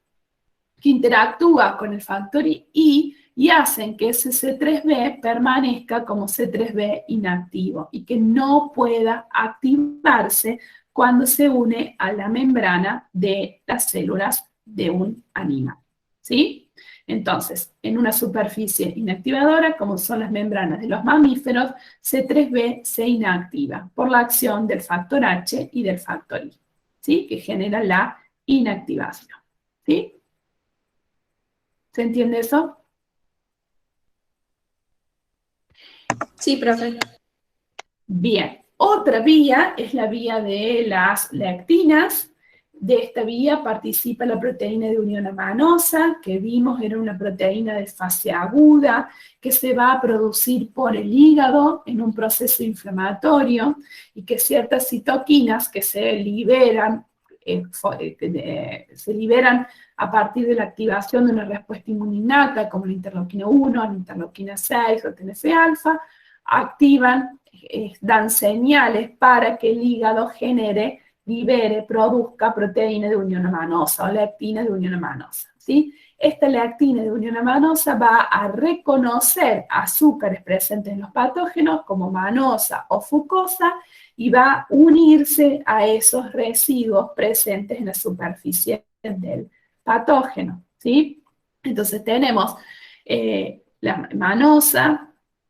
que interactúa con el factor I y hacen que ese C3B permanezca como C3B inactivo y que no pueda activarse cuando se une a la membrana de las células de un animal. ¿Sí? Entonces, en una superficie inactivadora, como son las membranas de los mamíferos, C3b se inactiva por la acción del factor H y del factor I, ¿sí? Que genera la inactivación, ¿sí? ¿Se entiende eso? Sí, profe. Bien, otra vía es la vía de las lectinas. De esta vía participa la proteína de unión amanosa, que vimos era una proteína de fase aguda, que se va a producir por el hígado en un proceso inflamatorio, y que ciertas citoquinas que se liberan a partir de la activación de una respuesta inmunológica, como la interleuquina 1, la interleuquina 6 o TNF-alfa, activan, dan señales para que el hígado libere, produzca proteína de unión amanosa o lectina de unión amanosa, ¿sí? Esta lectina de unión amanosa va a reconocer azúcares presentes en los patógenos como manosa o fucosa y va a unirse a esos residuos presentes en la superficie del patógeno, ¿sí? Entonces tenemos la manosa,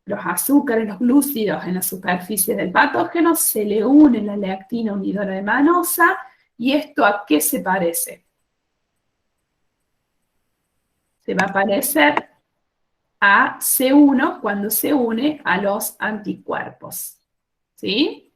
los azúcares, los glúcidos en la superficie del patógeno, se le une la lectina unidora de manosa, ¿y esto a qué se parece? Se va a parecer a C1 cuando se une a los anticuerpos, ¿sí?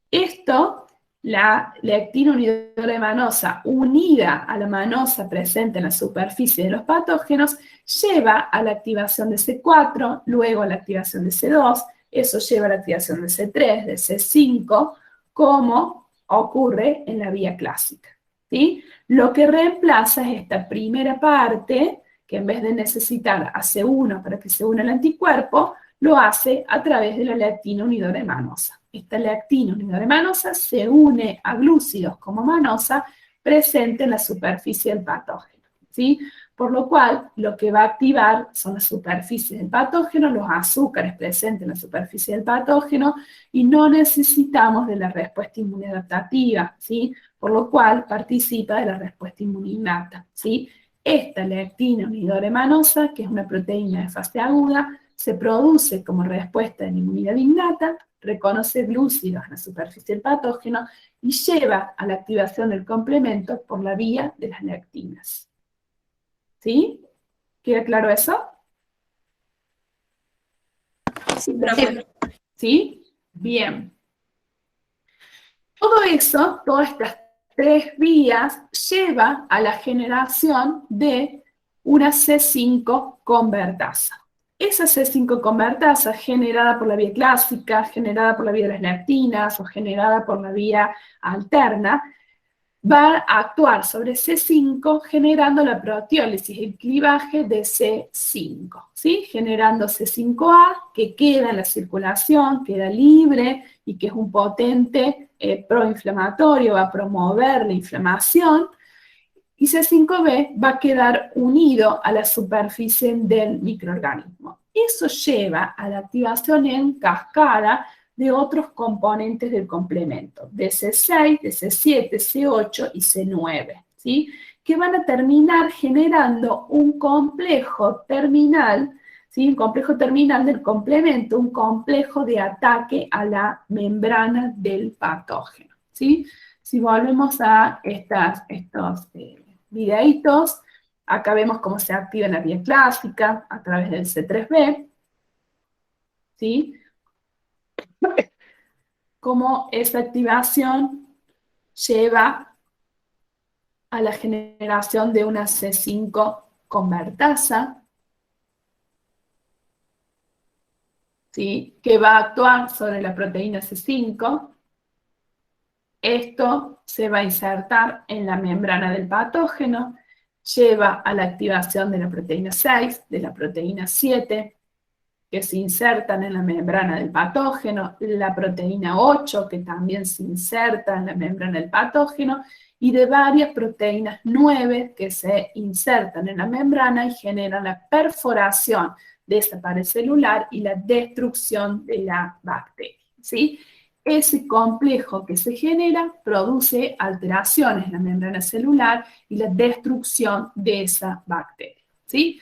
Esto, la lectina unidora de manosa unida a la manosa presente en la superficie de los patógenos, lleva a la activación de C4, luego a la activación de C2, eso lleva a la activación de C3, de C5, como ocurre en la vía clásica, ¿sí? Lo que reemplaza es esta primera parte, que en vez de necesitar a C1 para que se una el anticuerpo, lo hace a través de la lectina unidora de manosa. Esta lectina unidora de manosa se une a glúcidos como manosa presente en la superficie del patógeno, ¿sí? Por lo cual, lo que va a activar son las superficies del patógeno, los azúcares presentes en la superficie del patógeno, y no necesitamos de la respuesta inmunodadaptativa, ¿sí? Por lo cual, participa de la respuesta inmuninnata, ¿sí? Esta lectina unidora manosa, que es una proteína de fase aguda, se produce como respuesta de la inmunidad innata, reconoce glúcidos en la superficie del patógeno y lleva a la activación del complemento por la vía de las lectinas. ¿Sí? ¿Queda claro eso? Sí, profe. ¿Sí? Bien. Todo eso, todas estas tres vías, lleva a la generación de una C5 convertasa. Esa C5 convertasa, generada por la vía clásica, generada por la vía de las lectinas o generada por la vía alterna, va a actuar sobre C5 generando la proteólisis, el clivaje de C5, ¿sí? Generando C5A que queda en la circulación, queda libre y que es un potente proinflamatorio, va a promover la inflamación, y C5b va a quedar unido a la superficie del microorganismo. Eso lleva a la activación en cascada de otros componentes del complemento, de C6, de C7, C8 y C9, ¿sí? Que van a terminar generando un complejo terminal, ¿sí? Un complejo terminal del complemento, un complejo de ataque a la membrana del patógeno, ¿sí? Si volvemos a estos videitos, acá vemos cómo se activa en la vía clásica a través del C3b, ¿sí? Cómo esa activación lleva a la generación de una C5 convertasa, ¿sí? Que va a actuar sobre la proteína C5. Esto se va a insertar en la membrana del patógeno, lleva a la activación de la proteína 6, de la proteína 7, que se insertan en la membrana del patógeno, la proteína 8, que también se inserta en la membrana del patógeno, y de varias proteínas 9 que se insertan en la membrana y generan la perforación de esa pared celular y la destrucción de la bacteria, ¿sí? ese complejo que se genera produce alteraciones en la membrana celular y la destrucción de esa bacteria, ¿sí?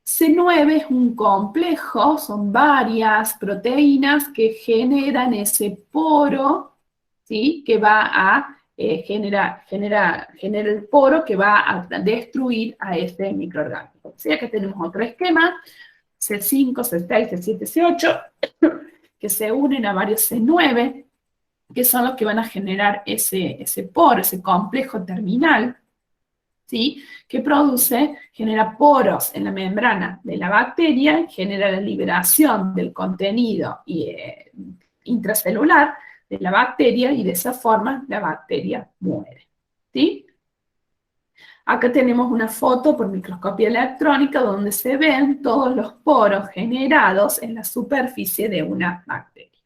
C9 es un complejo, son varias proteínas que generan ese poro, ¿sí? Que va a genera el poro que va a destruir a este microorganismo. ¿Sí? Acá tenemos otro esquema, C5, C6, C7, C8, que se unen a varios C9, que son los que van a generar ese poro, ese complejo terminal, ¿sí? Que genera poros en la membrana de la bacteria, genera la liberación del contenido intracelular de la bacteria y de esa forma la bacteria muere, ¿sí? Acá tenemos una foto por microscopía electrónica donde se ven todos los poros generados en la superficie de una bacteria.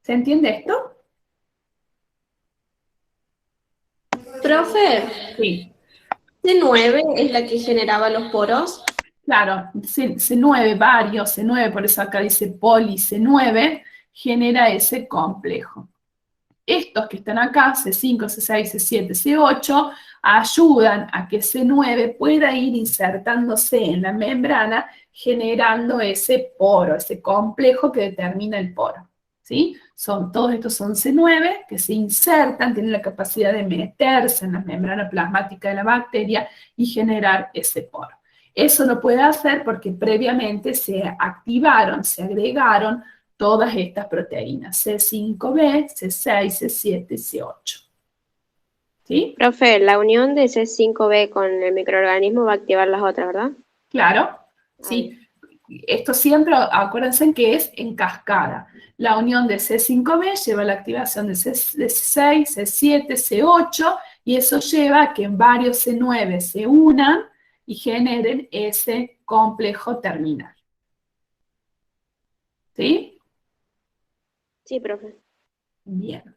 ¿Se entiende esto? Profe, Sí. C9 es la que generaba los poros. Claro, C9, varios C9, por eso acá dice poli C9, genera ese complejo. Estos que están acá, C5, C6, C7, C8, ayudan a que C9 pueda ir insertándose en la membrana, generando ese poro, ese complejo que determina el poro, ¿sí? Todos estos son C9 que se insertan, tienen la capacidad de meterse en la membrana plasmática de la bacteria y generar ese poro. Eso lo puede hacer porque previamente se activaron, se agregaron todas estas proteínas, C5b, C6, C7, C8. ¿Sí? Profe, la unión de C5b con el microorganismo va a activar las otras, ¿verdad? Claro, sí. Esto siempre, acuérdense que es en cascada. La unión de C5b lleva a la activación de C6, C7, C8, y eso lleva a que varios C9 se unan y generen ese complejo terminal. ¿Sí? Sí, profe. Bien.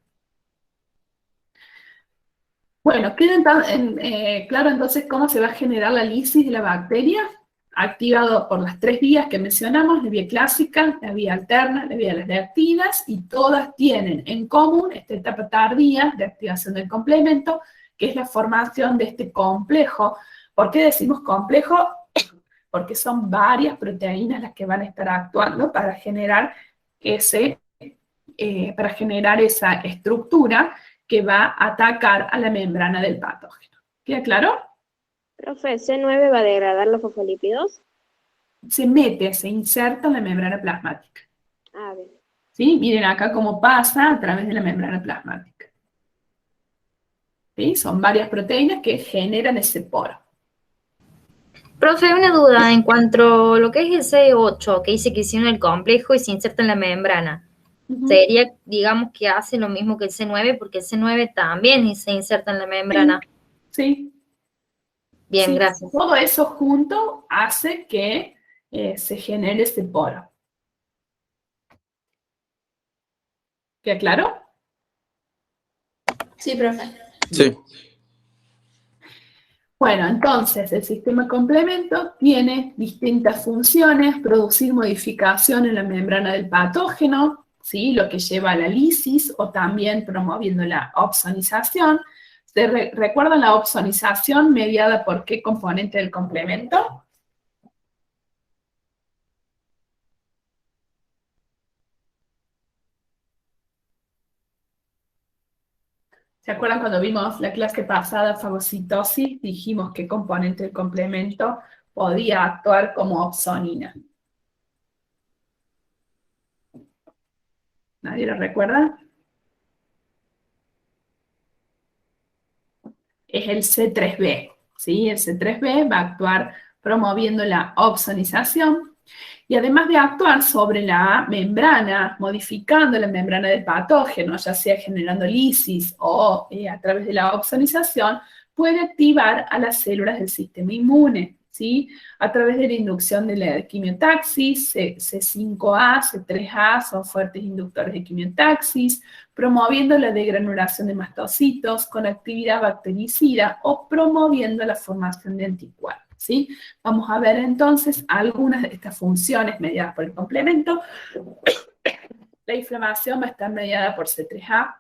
Bueno, queda claro entonces cómo se va a generar la lisis de la bacteria, activado por las tres vías que mencionamos, la vía clásica, la vía alterna, la vía de las reactivas, y todas tienen en común esta etapa tardía de activación del complemento, que es la formación de este complejo. ¿Por qué decimos complejo? Porque son varias proteínas las que van a estar actuando para generar esa estructura que va a atacar a la membrana del patógeno. ¿Queda claro? Profe, ¿C9 va a degradar los fosfolípidos? Se inserta en la membrana plasmática. Ah, bien. ¿Sí? Miren acá cómo pasa a través de la membrana plasmática. ¿Sí? Son varias proteínas que generan ese poro. Profe, una duda en cuanto a lo que es el C8, que dice que se une el complejo y se inserta en la membrana. Sería, digamos, que hace lo mismo que el C9, porque el C9 también se inserta en la membrana. Sí. Bien, Sí, gracias. todo eso junto hace que se genere ese poro. ¿Queda claro? Sí, profe. Sí. Bueno, entonces el sistema complemento tiene distintas funciones: producir modificación en la membrana del patógeno, ¿sí? Lo que lleva a la lisis, o también promoviendo la opsonización. ¿Recuerdan la opsonización mediada por qué componente del complemento? ¿Se acuerdan cuando vimos la clase pasada fagocitosis? Dijimos que componente del complemento podía actuar como opsonina. ¿Nadie lo recuerda? Es el C3b, ¿sí? El C3b va a actuar promoviendo la opsonización, y además de actuar sobre la membrana, modificando la membrana del patógeno, ya sea generando lisis o a través de la opsonización, puede activar a las células del sistema inmune, ¿sí? A través de la inducción de la quimiotaxis, C5a, C3a son fuertes inductores de quimiotaxis, promoviendo la degranulación de mastocitos con actividad bactericida o promoviendo la formación de anticuerpos, ¿sí? Vamos a ver entonces algunas de estas funciones mediadas por el complemento. La inflamación va a estar mediada por C3A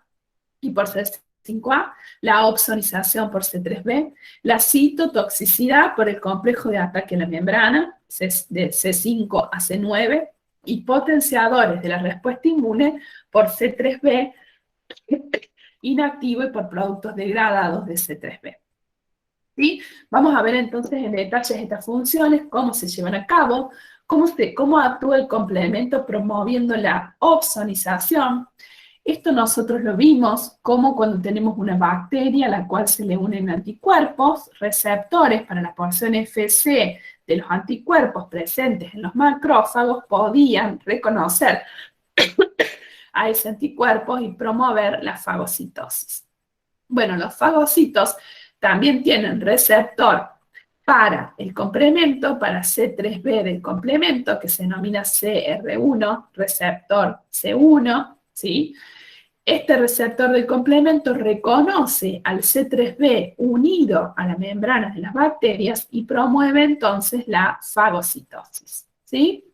y por C5A, la opsonización por C3B, la citotoxicidad por el complejo de ataque a la membrana, de C5 a C9, y potenciadores de la respuesta inmune por C3B inactivo y por productos degradados de C3B. ¿Sí? Vamos a ver entonces en detalles estas funciones, cómo se llevan a cabo, cómo actúa el complemento promoviendo la opsonización. Esto nosotros lo vimos como cuando tenemos una bacteria a la cual se le unen anticuerpos, receptores para la porción FC de los anticuerpos presentes en los macrófagos podían reconocer a ese anticuerpo y promover la fagocitosis. Bueno, los fagocitos también tienen receptor para el complemento, para C3b del complemento, que se denomina CR1, receptor C1, ¿sí? Este receptor del complemento reconoce al C3b unido a la membrana de las bacterias y promueve entonces la fagocitosis, ¿sí?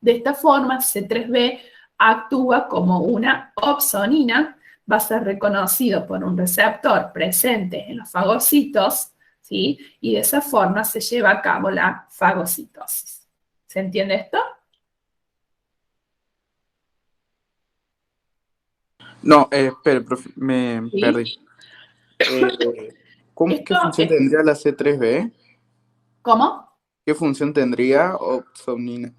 De esta forma, C3b actúa como una opsonina, va a ser reconocido por un receptor presente en los fagocitos, ¿sí? Y de esa forma se lleva a cabo la fagocitosis. ¿Se entiende esto? No, espere, profe, me ¿Sí? perdí. ¿Qué función Esto, tendría la C3B? ¿cómo? ¿Qué función tendría opsonina?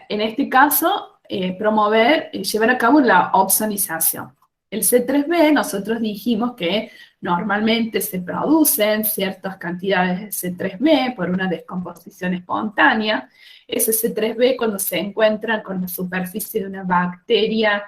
En este caso, llevar a cabo la opsonización. El C3b, nosotros dijimos que normalmente se producen ciertas cantidades de C3b por una descomposición espontánea. Ese C3b, cuando se encuentra con la superficie de una bacteria,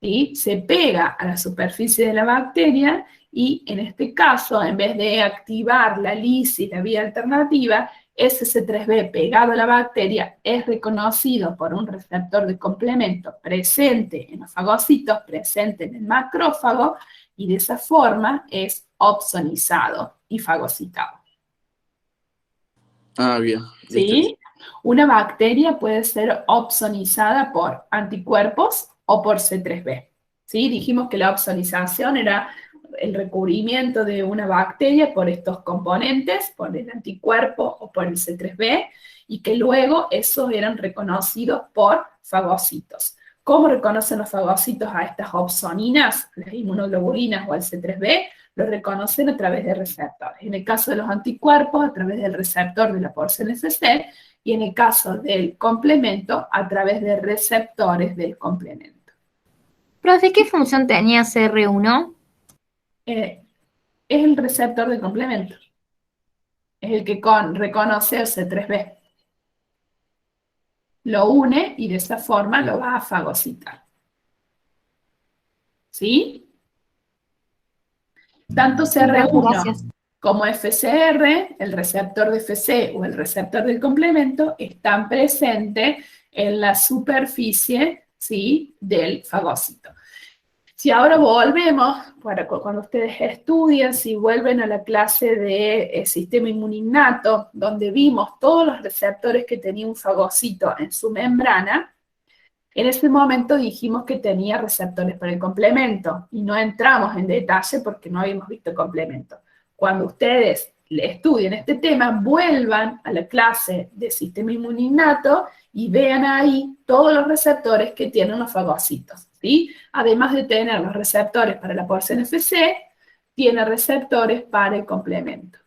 ¿sí? Se pega a la superficie de la bacteria y en este caso, en vez de activar la lisis, la vía alternativa, ese C3b pegado a la bacteria es reconocido por un receptor de complemento presente en los fagocitos, presente en el macrófago, y de esa forma es opsonizado y fagocitado. Ah, bien. ¿Sí? Una bacteria puede ser opsonizada por anticuerpos o por C3b. ¿Sí? Dijimos que la opsonización era el recubrimiento de una bacteria por estos componentes, por el anticuerpo o por el C3b, y que luego esos eran reconocidos por fagocitos. ¿Cómo reconocen los fagocitos a estas opsoninas, las inmunoglobulinas o al C3b? Lo reconocen a través de receptores. En el caso de los anticuerpos, a través del receptor de la porción FC, y en el caso del complemento, a través de receptores del complemento. Profe, ¿qué función tenía CR1? Es el receptor de complemento. Es el que reconoce el C3b. Lo une y de esa forma lo va a fagocitar. ¿Sí? Tanto CR1 Gracias. como FCR, el receptor de FC o el receptor del complemento, están presentes en la superficie, ¿sí?, del fagocito. Si ahora volvemos, cuando ustedes estudian, si vuelven a la clase de sistema inmuninnato, donde vimos todos los receptores que tenía un fagocito en su membrana, en ese momento dijimos que tenía receptores para el complemento, y no entramos en detalle porque no habíamos visto el complemento. Cuando ustedes estudien este tema, vuelvan a la clase de sistema inmuninnato y vean ahí todos los receptores que tienen los fagocitos, ¿sí? Además de tener los receptores para la porción FC, tiene receptores para el complemento,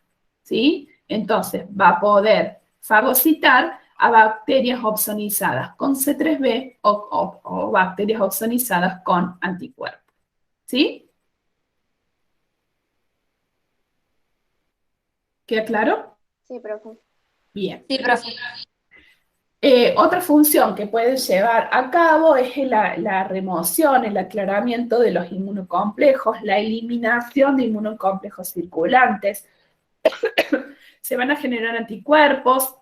¿sí? Entonces va a poder fagocitar a bacterias opsonizadas con C3b o bacterias opsonizadas con anticuerpos, ¿sí? ¿Queda claro? Sí, profe. Bien. Sí, profe. Otra función que puede llevar a cabo es la remoción, el aclaramiento de los inmunocomplejos, la eliminación de inmunocomplejos circulantes. Se van a generar anticuerpos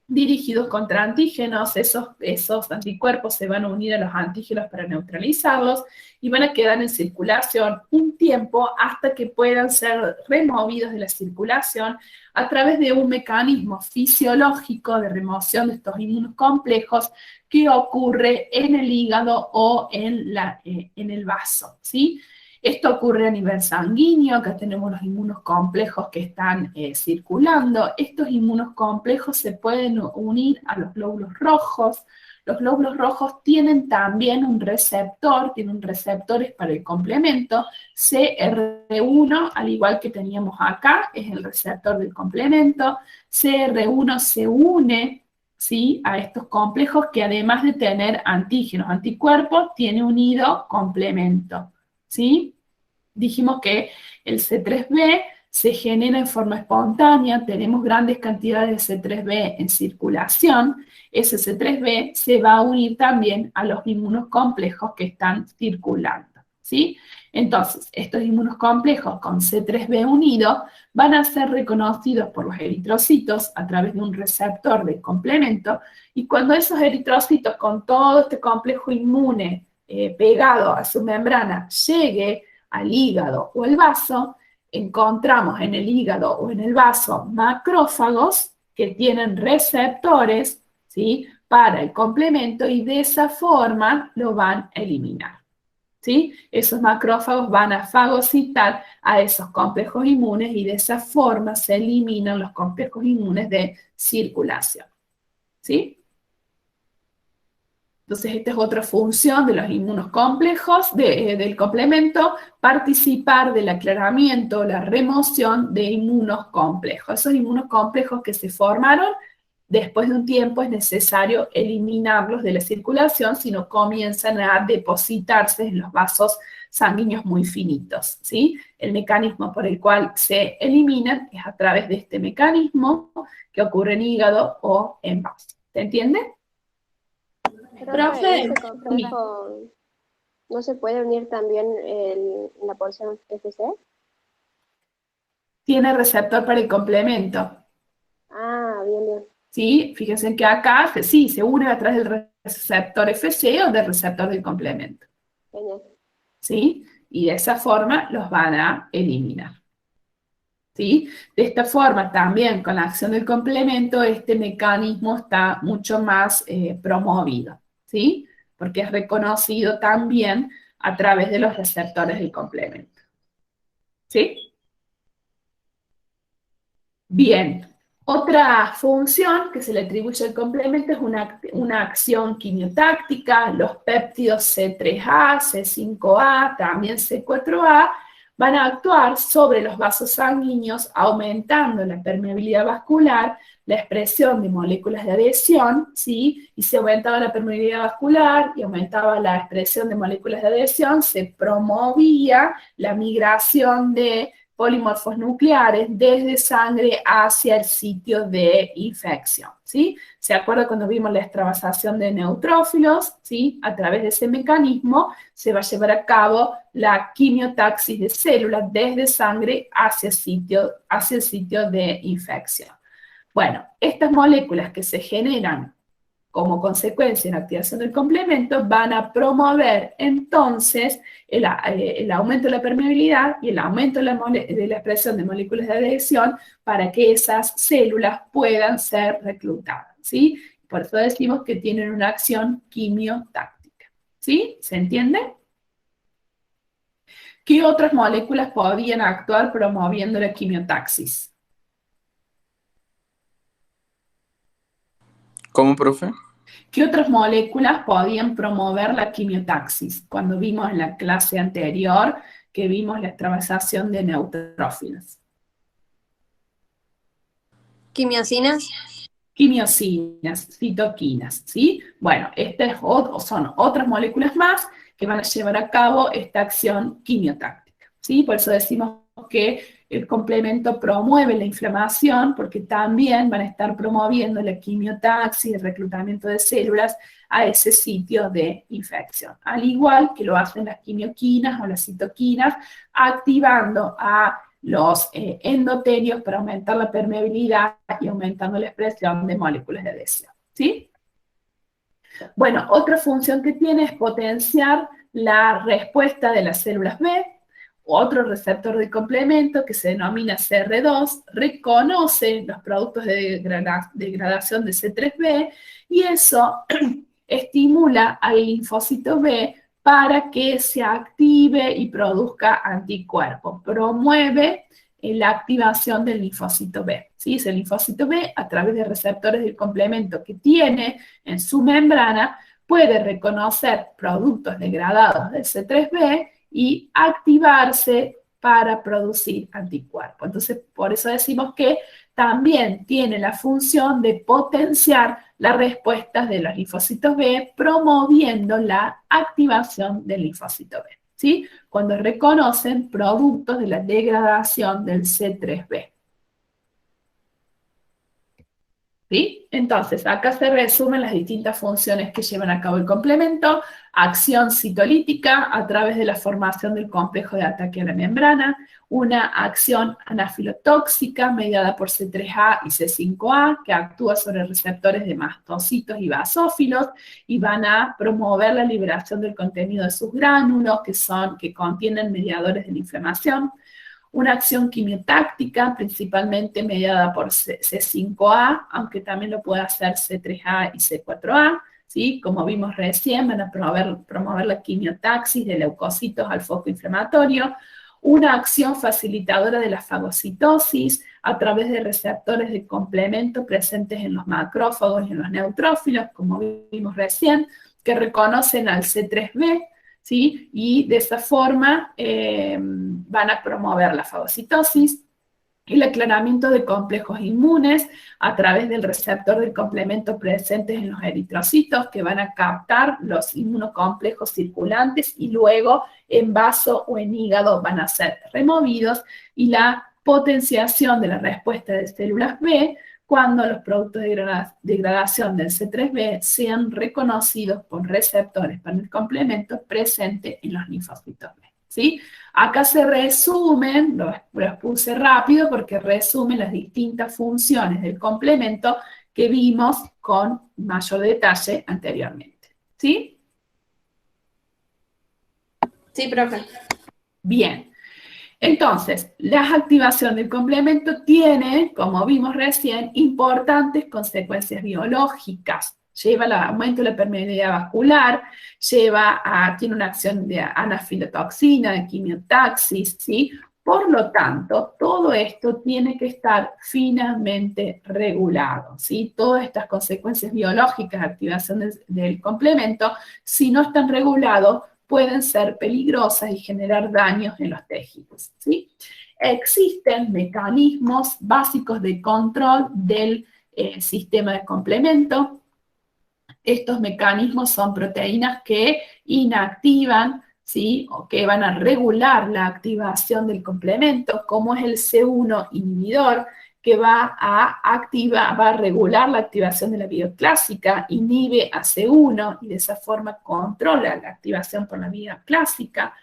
dirigidos contra antígenos. Esos anticuerpos se van a unir a los antígenos para neutralizarlos y van a quedar en circulación un tiempo hasta que puedan ser removidos de la circulación a través de un mecanismo fisiológico de remoción de estos inmunocomplejos que ocurre en el hígado o en el vaso, ¿sí? Esto ocurre a nivel sanguíneo. Acá tenemos los inmunocomplejos que están circulando. Estos inmunocomplejos se pueden unir a los glóbulos rojos. Los glóbulos rojos tienen también un receptor, tienen receptores para el complemento. CR1, al igual que teníamos acá, es el receptor del complemento. CR1 se une, ¿sí?, a estos complejos que además de tener antígenos, anticuerpos, tiene unido complemento, ¿sí? Dijimos que el C3b se genera en forma espontánea, tenemos grandes cantidades de C3b en circulación. Ese C3b se va a unir también a los inmunocomplejos que están circulando, ¿sí? Entonces, estos inmunocomplejos con C3b unido van a ser reconocidos por los eritrocitos a través de un receptor de complemento, y cuando esos eritrocitos con todo este complejo inmune pegado a su membrana llegue al hígado o el vaso, encontramos en el hígado o en el vaso macrófagos que tienen receptores, ¿sí?, para el complemento, y de esa forma lo van a eliminar, ¿sí? Esos macrófagos van a fagocitar a esos complejos inmunes y de esa forma se eliminan los complejos inmunes de circulación, ¿sí? Entonces, esta es otra función de los inmunocomplejos, del complemento, participar del aclaramiento, la remoción de inmunocomplejos. Esos inmunocomplejos que se formaron, después de un tiempo es necesario eliminarlos de la circulación, si no comienzan a depositarse en los vasos sanguíneos muy finitos, ¿sí? El mecanismo por el cual se eliminan es a través de este mecanismo que ocurre en hígado o en vaso. ¿Se entiende? Profe, ¿Ese complejo no se puede unir también la porción FC? Tiene receptor para el complemento. Ah, bien, bien. ¿Sí? Fíjense que acá sí, se une a través del receptor FC o del receptor del complemento. Genial. ¿Sí? Y de esa forma los van a eliminar. ¿Sí? De esta forma también con la acción del complemento este mecanismo está mucho más promovido, ¿sí? Porque es reconocido también a través de los receptores del complemento. ¿Sí? Bien. Otra función que se le atribuye al complemento es una acción quimiotáctica. Los péptidos C3A, C5A, también C4A, van a actuar sobre los vasos sanguíneos, aumentando la permeabilidad vascular, la expresión de moléculas de adhesión, ¿sí? Y si aumentaba la permeabilidad vascular y aumentaba la expresión de moléculas de adhesión, se promovía la migración de polimorfos nucleares desde sangre hacia el sitio de infección, ¿sí? ¿Se acuerda cuando vimos la extravasación de neutrófilos? ¿Sí? A través de ese mecanismo se va a llevar a cabo la quimiotaxis de células desde sangre hacia el sitio de infección. Bueno, estas moléculas que se generan como consecuencia de la activación del complemento van a promover entonces el aumento de la permeabilidad y el aumento de la expresión de moléculas de adhesión para que esas células puedan ser reclutadas, ¿sí? Por eso decimos que tienen una acción quimiotáctica, ¿sí? ¿Se entiende? ¿Qué otras moléculas podrían actuar promoviendo la quimiotaxis? ¿Cómo, profe? ¿Qué otras moléculas podían promover la quimiotaxis? Cuando vimos en la clase anterior que vimos la extravasación de neutrófilos. Quimiosinas. Quimiosinas, citoquinas, ¿sí? Bueno, son otras moléculas más que van a llevar a cabo esta acción quimiotáctica, ¿sí? Por eso decimos que el complemento promueve la inflamación, porque también van a estar promoviendo la quimiotaxis, el reclutamiento de células a ese sitio de infección. Al igual que lo hacen las quimioquinas o las citoquinas, activando a los endotelios para aumentar la permeabilidad y aumentando la expresión de moléculas de adhesión, ¿sí? Bueno, otra función que tiene es potenciar la respuesta de las células B. Otro receptor de complemento que se denomina CR2 reconoce los productos de degradación de C3b y eso estimula al linfocito B para que se active y produzca anticuerpos. Promueve la activación del linfocito B. ¿Sí? Es el linfocito B, a través de receptores del complemento que tiene en su membrana, puede reconocer productos degradados del C3b y activarse para producir anticuerpos. Entonces, por eso decimos que también tiene la función de potenciar las respuestas de los linfocitos B, promoviendo la activación del linfocito B, ¿sí? Cuando reconocen productos de la degradación del C3b. ¿Sí? Entonces, acá se resumen las distintas funciones que llevan a cabo el complemento. Acción citolítica a través de la formación del complejo de ataque a la membrana. Una acción anafilotóxica mediada por C3A y C5A que actúa sobre receptores de mastocitos y basófilos y van a promover la liberación del contenido de sus gránulos que contienen mediadores de la inflamación. Una acción quimiotáctica, principalmente mediada por C5A, aunque también lo puede hacer C3A y C4A, ¿sí? Como vimos recién, van a promover la quimiotaxis de leucocitos al foco inflamatorio. Una acción facilitadora de la fagocitosis a través de receptores de complemento presentes en los macrófagos y en los neutrófilos, como vimos recién, que reconocen al C3b, ¿sí? Y de esa forma van a promover la fagocitosis, el aclaramiento de complejos inmunes a través del receptor del complemento presentes en los eritrocitos que van a captar los inmunocomplejos circulantes y luego en vaso o en hígado van a ser removidos, y la potenciación de la respuesta de células B cuando los productos de degradación del C3b sean reconocidos por receptores para el complemento presente en los linfocitos B, ¿sí? Acá se resumen, los puse rápido porque resumen las distintas funciones del complemento que vimos con mayor detalle anteriormente, ¿sí? Sí, profe. Bien. Entonces, la activación del complemento tiene, como vimos recién, importantes consecuencias biológicas. Lleva al aumento de la permeabilidad vascular, tiene una acción de anafilotoxina, de quimiotaxis, ¿sí? Por lo tanto, todo esto tiene que estar finamente regulado, ¿sí? Todas estas consecuencias biológicas de activación del complemento, si no están regulados, pueden ser peligrosas y generar daños en los tejidos, ¿sí? Existen mecanismos básicos de control del sistema de complemento. Estos mecanismos son proteínas que inactivan, ¿sí? O que van a regular la activación del complemento, como es el C1 inhibidor, que va a regular la activación de la bioclásica, inhibe a C1 y de esa forma controla la activación por la vía clásica.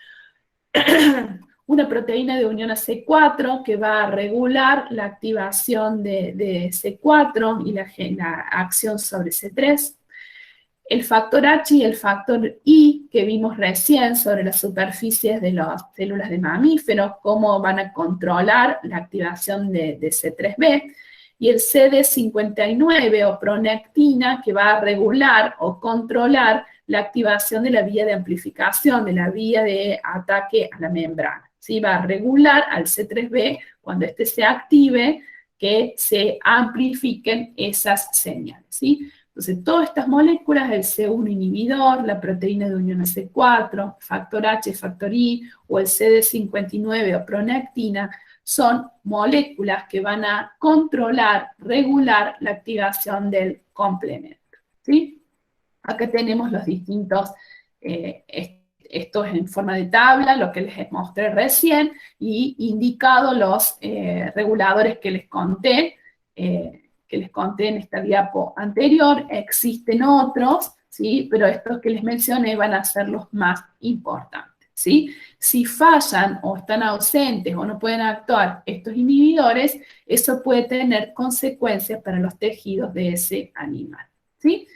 Una proteína de unión a C4 que va a regular la activación de C4 y la acción sobre C3. El factor H y el factor I que vimos recién sobre las superficies de las células de mamíferos, cómo van a controlar la activación de C3b, y el CD59 o pronectina que va a regular o controlar la activación de la vía de amplificación, de la vía de ataque a la membrana. ¿Sí? Va a regular al C3b cuando éste se active, que se amplifiquen esas señales, ¿sí? Entonces, todas estas moléculas, el C1 inhibidor, la proteína de unión a C4, factor H, factor I, o el CD59 o pronectina, son moléculas que van a controlar, regular la activación del complemento, ¿sí? Acá tenemos los distintos, esto es en forma de tabla, lo que les mostré recién, y indicado los reguladores que les conté en esta diapo anterior. Existen otros, ¿sí? Pero estos que les mencioné van a ser los más importantes. ¿sí? Si fallan o están ausentes o no pueden actuar estos inhibidores, eso puede tener consecuencias para los tejidos de ese animal, ¿sí?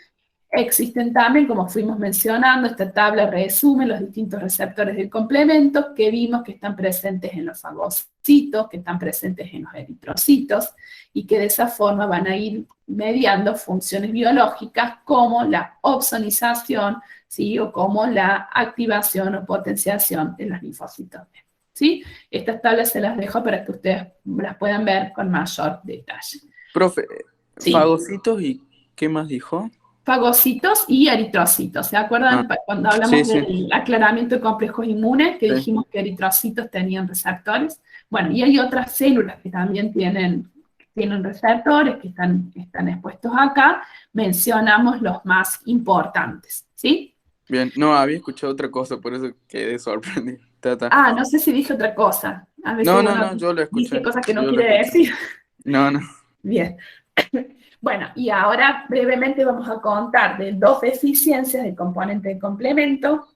Existen también, como fuimos mencionando, esta tabla resume los distintos receptores del complemento que vimos que están presentes en los fagocitos, que están presentes en los eritrocitos, y que de esa forma van a ir mediando funciones biológicas como la opsonización, ¿sí? O como la activación o potenciación de los linfocitos B, ¿sí? Estas tablas se las dejo para que ustedes las puedan ver con mayor detalle. Profe, Sí. fagocitos y ¿qué más dijo? Fagocitos y eritrocitos. ¿Se acuerdan cuando hablamos del aclaramiento de complejos inmunes, que dijimos que eritrocitos tenían receptores? Bueno, y hay otras células que también tienen receptores, que están expuestos acá. Mencionamos los más importantes, ¿sí? Bien, no, había escuchado otra cosa, por eso quedé sorprendido. Ah, no sé si dije otra cosa. A veces No, yo lo escuché. dice cosas que no Yo lo quiere escuché. decir. No. Bien. Bueno, y ahora brevemente vamos a contar de dos deficiencias del componente de complemento.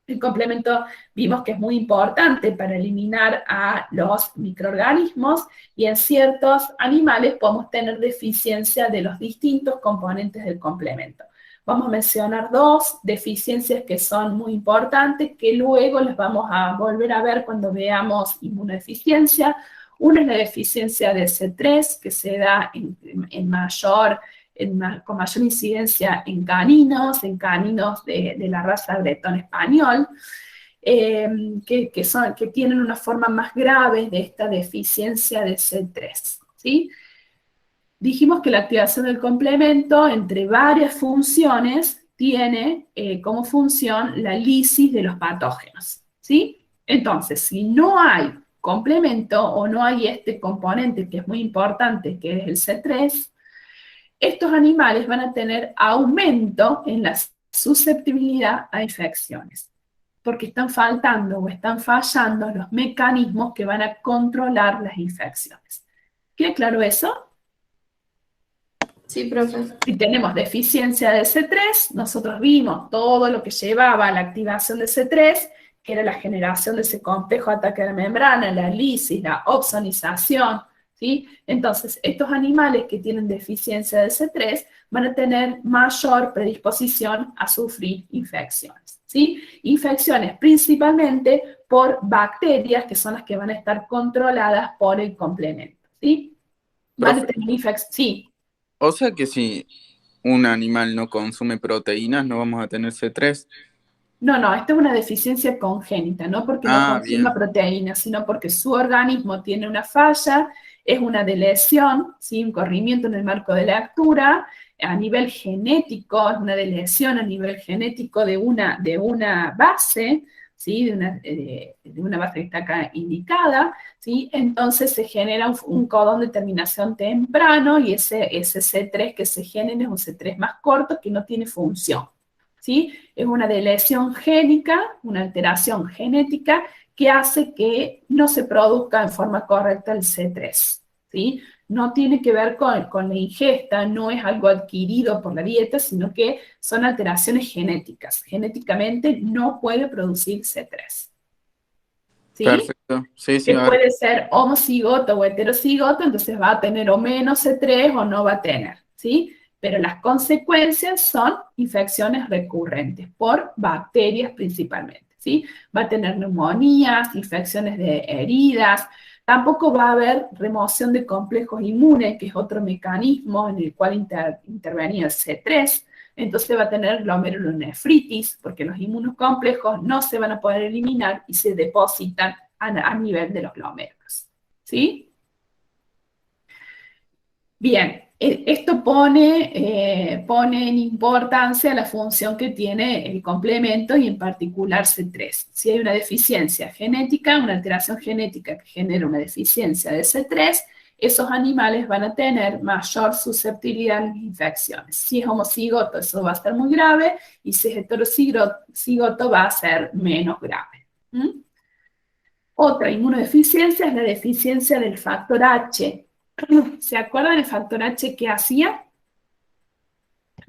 El complemento vimos que es muy importante para eliminar a los microorganismos, y en ciertos animales podemos tener deficiencia de los distintos componentes del complemento. Vamos a mencionar dos deficiencias que son muy importantes, que luego les vamos a volver a ver cuando veamos inmunodeficiencia. Una es la deficiencia de C3, que se da con mayor incidencia en caninos de la raza bretón español, que tienen una forma más grave de esta deficiencia de C3, ¿sí? Dijimos que la activación del complemento, entre varias funciones, tiene como función la lisis de los patógenos, ¿sí? Entonces, si no hay complemento o no hay este componente que es muy importante, que es el C3, estos animales van a tener aumento en la susceptibilidad a infecciones, porque están faltando o están fallando los mecanismos que van a controlar las infecciones. ¿Queda claro eso? Sí, profe. Si tenemos deficiencia de C3, nosotros vimos todo lo que llevaba a la activación de C3, que era la generación de ese complejo de ataque a la membrana, la lisis, la opsonización, ¿sí? Entonces, estos animales que tienen deficiencia de C3 van a tener mayor predisposición a sufrir infecciones, ¿sí? Infecciones principalmente por bacterias, que son las que van a estar controladas por el complemento, ¿sí? Van a tener infecciones, sí. O sea que si un animal no consume proteínas, no vamos a tener C3. No, esta es una deficiencia congénita, no porque no consuma proteínas, sino porque su organismo tiene una falla, es una deleción, ¿sí? Un corrimiento en el marco de lectura, a nivel genético, es una deleción a nivel genético de una base, ¿sí? De una base que está acá indicada, ¿sí? Entonces se genera un codón de terminación temprano, y ese C3 que se genera es un C3 más corto que no tiene función, ¿sí? Es una deleción génica, una alteración genética que hace que no se produzca en forma correcta el C3, ¿sí? No tiene que ver con la ingesta, no es algo adquirido por la dieta, sino que son alteraciones genéticas. Genéticamente no puede producir C3. ¿Sí? Perfecto. Sí, puede ser homocigoto o heterocigoto, entonces va a tener o menos C3 o no va a tener, ¿sí? Pero las consecuencias son infecciones recurrentes por bacterias principalmente, ¿sí? Va a tener neumonías, infecciones de heridas. Tampoco va a haber remoción de complejos inmunes, que es otro mecanismo en el cual intervenía el C3. Entonces va a tener glomerulonefritis, porque los inmunocomplejos no se van a poder eliminar y se depositan a nivel de los glomérulos, ¿sí? Bien, esto pone en importancia la función que tiene el complemento, y en particular C3. Si hay una deficiencia genética, una alteración genética que genera una deficiencia de C3, esos animales van a tener mayor susceptibilidad a las infecciones. Si es homocigoto, eso va a ser muy grave, y si es heterocigoto, va a ser menos grave. Otra inmunodeficiencia es la deficiencia del factor H. ¿Se acuerdan del factor H que hacía?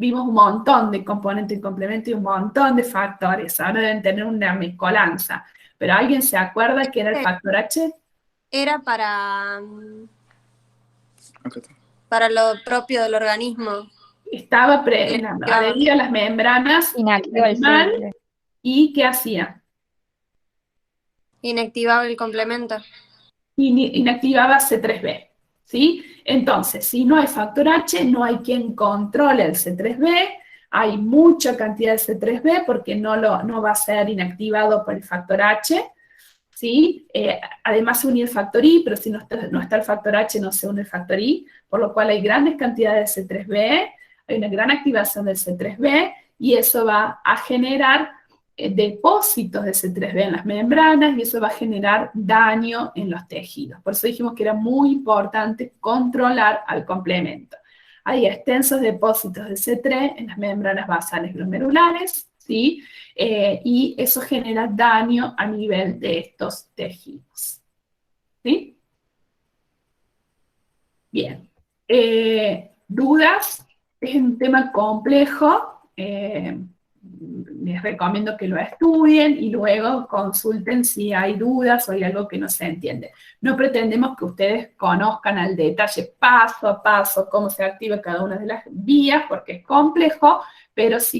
vimos un montón de componentes y complementos y un montón de factores. Ahora deben tener una mezcolanza. ¿Pero alguien se acuerda que era el factor H? Era para lo propio del organismo. Estaba adherida a las membranas Inactiva el animal. CD3. ¿Y qué hacía? Inactivaba el complemento. Inactivaba C3b, ¿sí? Entonces, si no hay factor H, no hay quien controle el C3b, hay mucha cantidad de C3b porque no va a ser inactivado por el factor H, ¿sí? Además se une el factor I, pero si no está el factor H, no se une el factor I, por lo cual hay grandes cantidades de C3b, hay una gran activación del C3b, y eso va a generar depósitos de C3b en las membranas, y eso va a generar daño en los tejidos. Por eso dijimos que era muy importante controlar al complemento. Hay extensos depósitos de C3 en las membranas basales glomerulares, ¿sí? Y eso genera daño a nivel de estos tejidos. ¿Sí? Bien. ¿Dudas? Es un tema complejo. Les recomiendo que lo estudien y luego consulten si hay dudas o hay algo que no se entiende. No pretendemos que ustedes conozcan al detalle paso a paso cómo se activa cada una de las vías, porque es complejo, pero sí que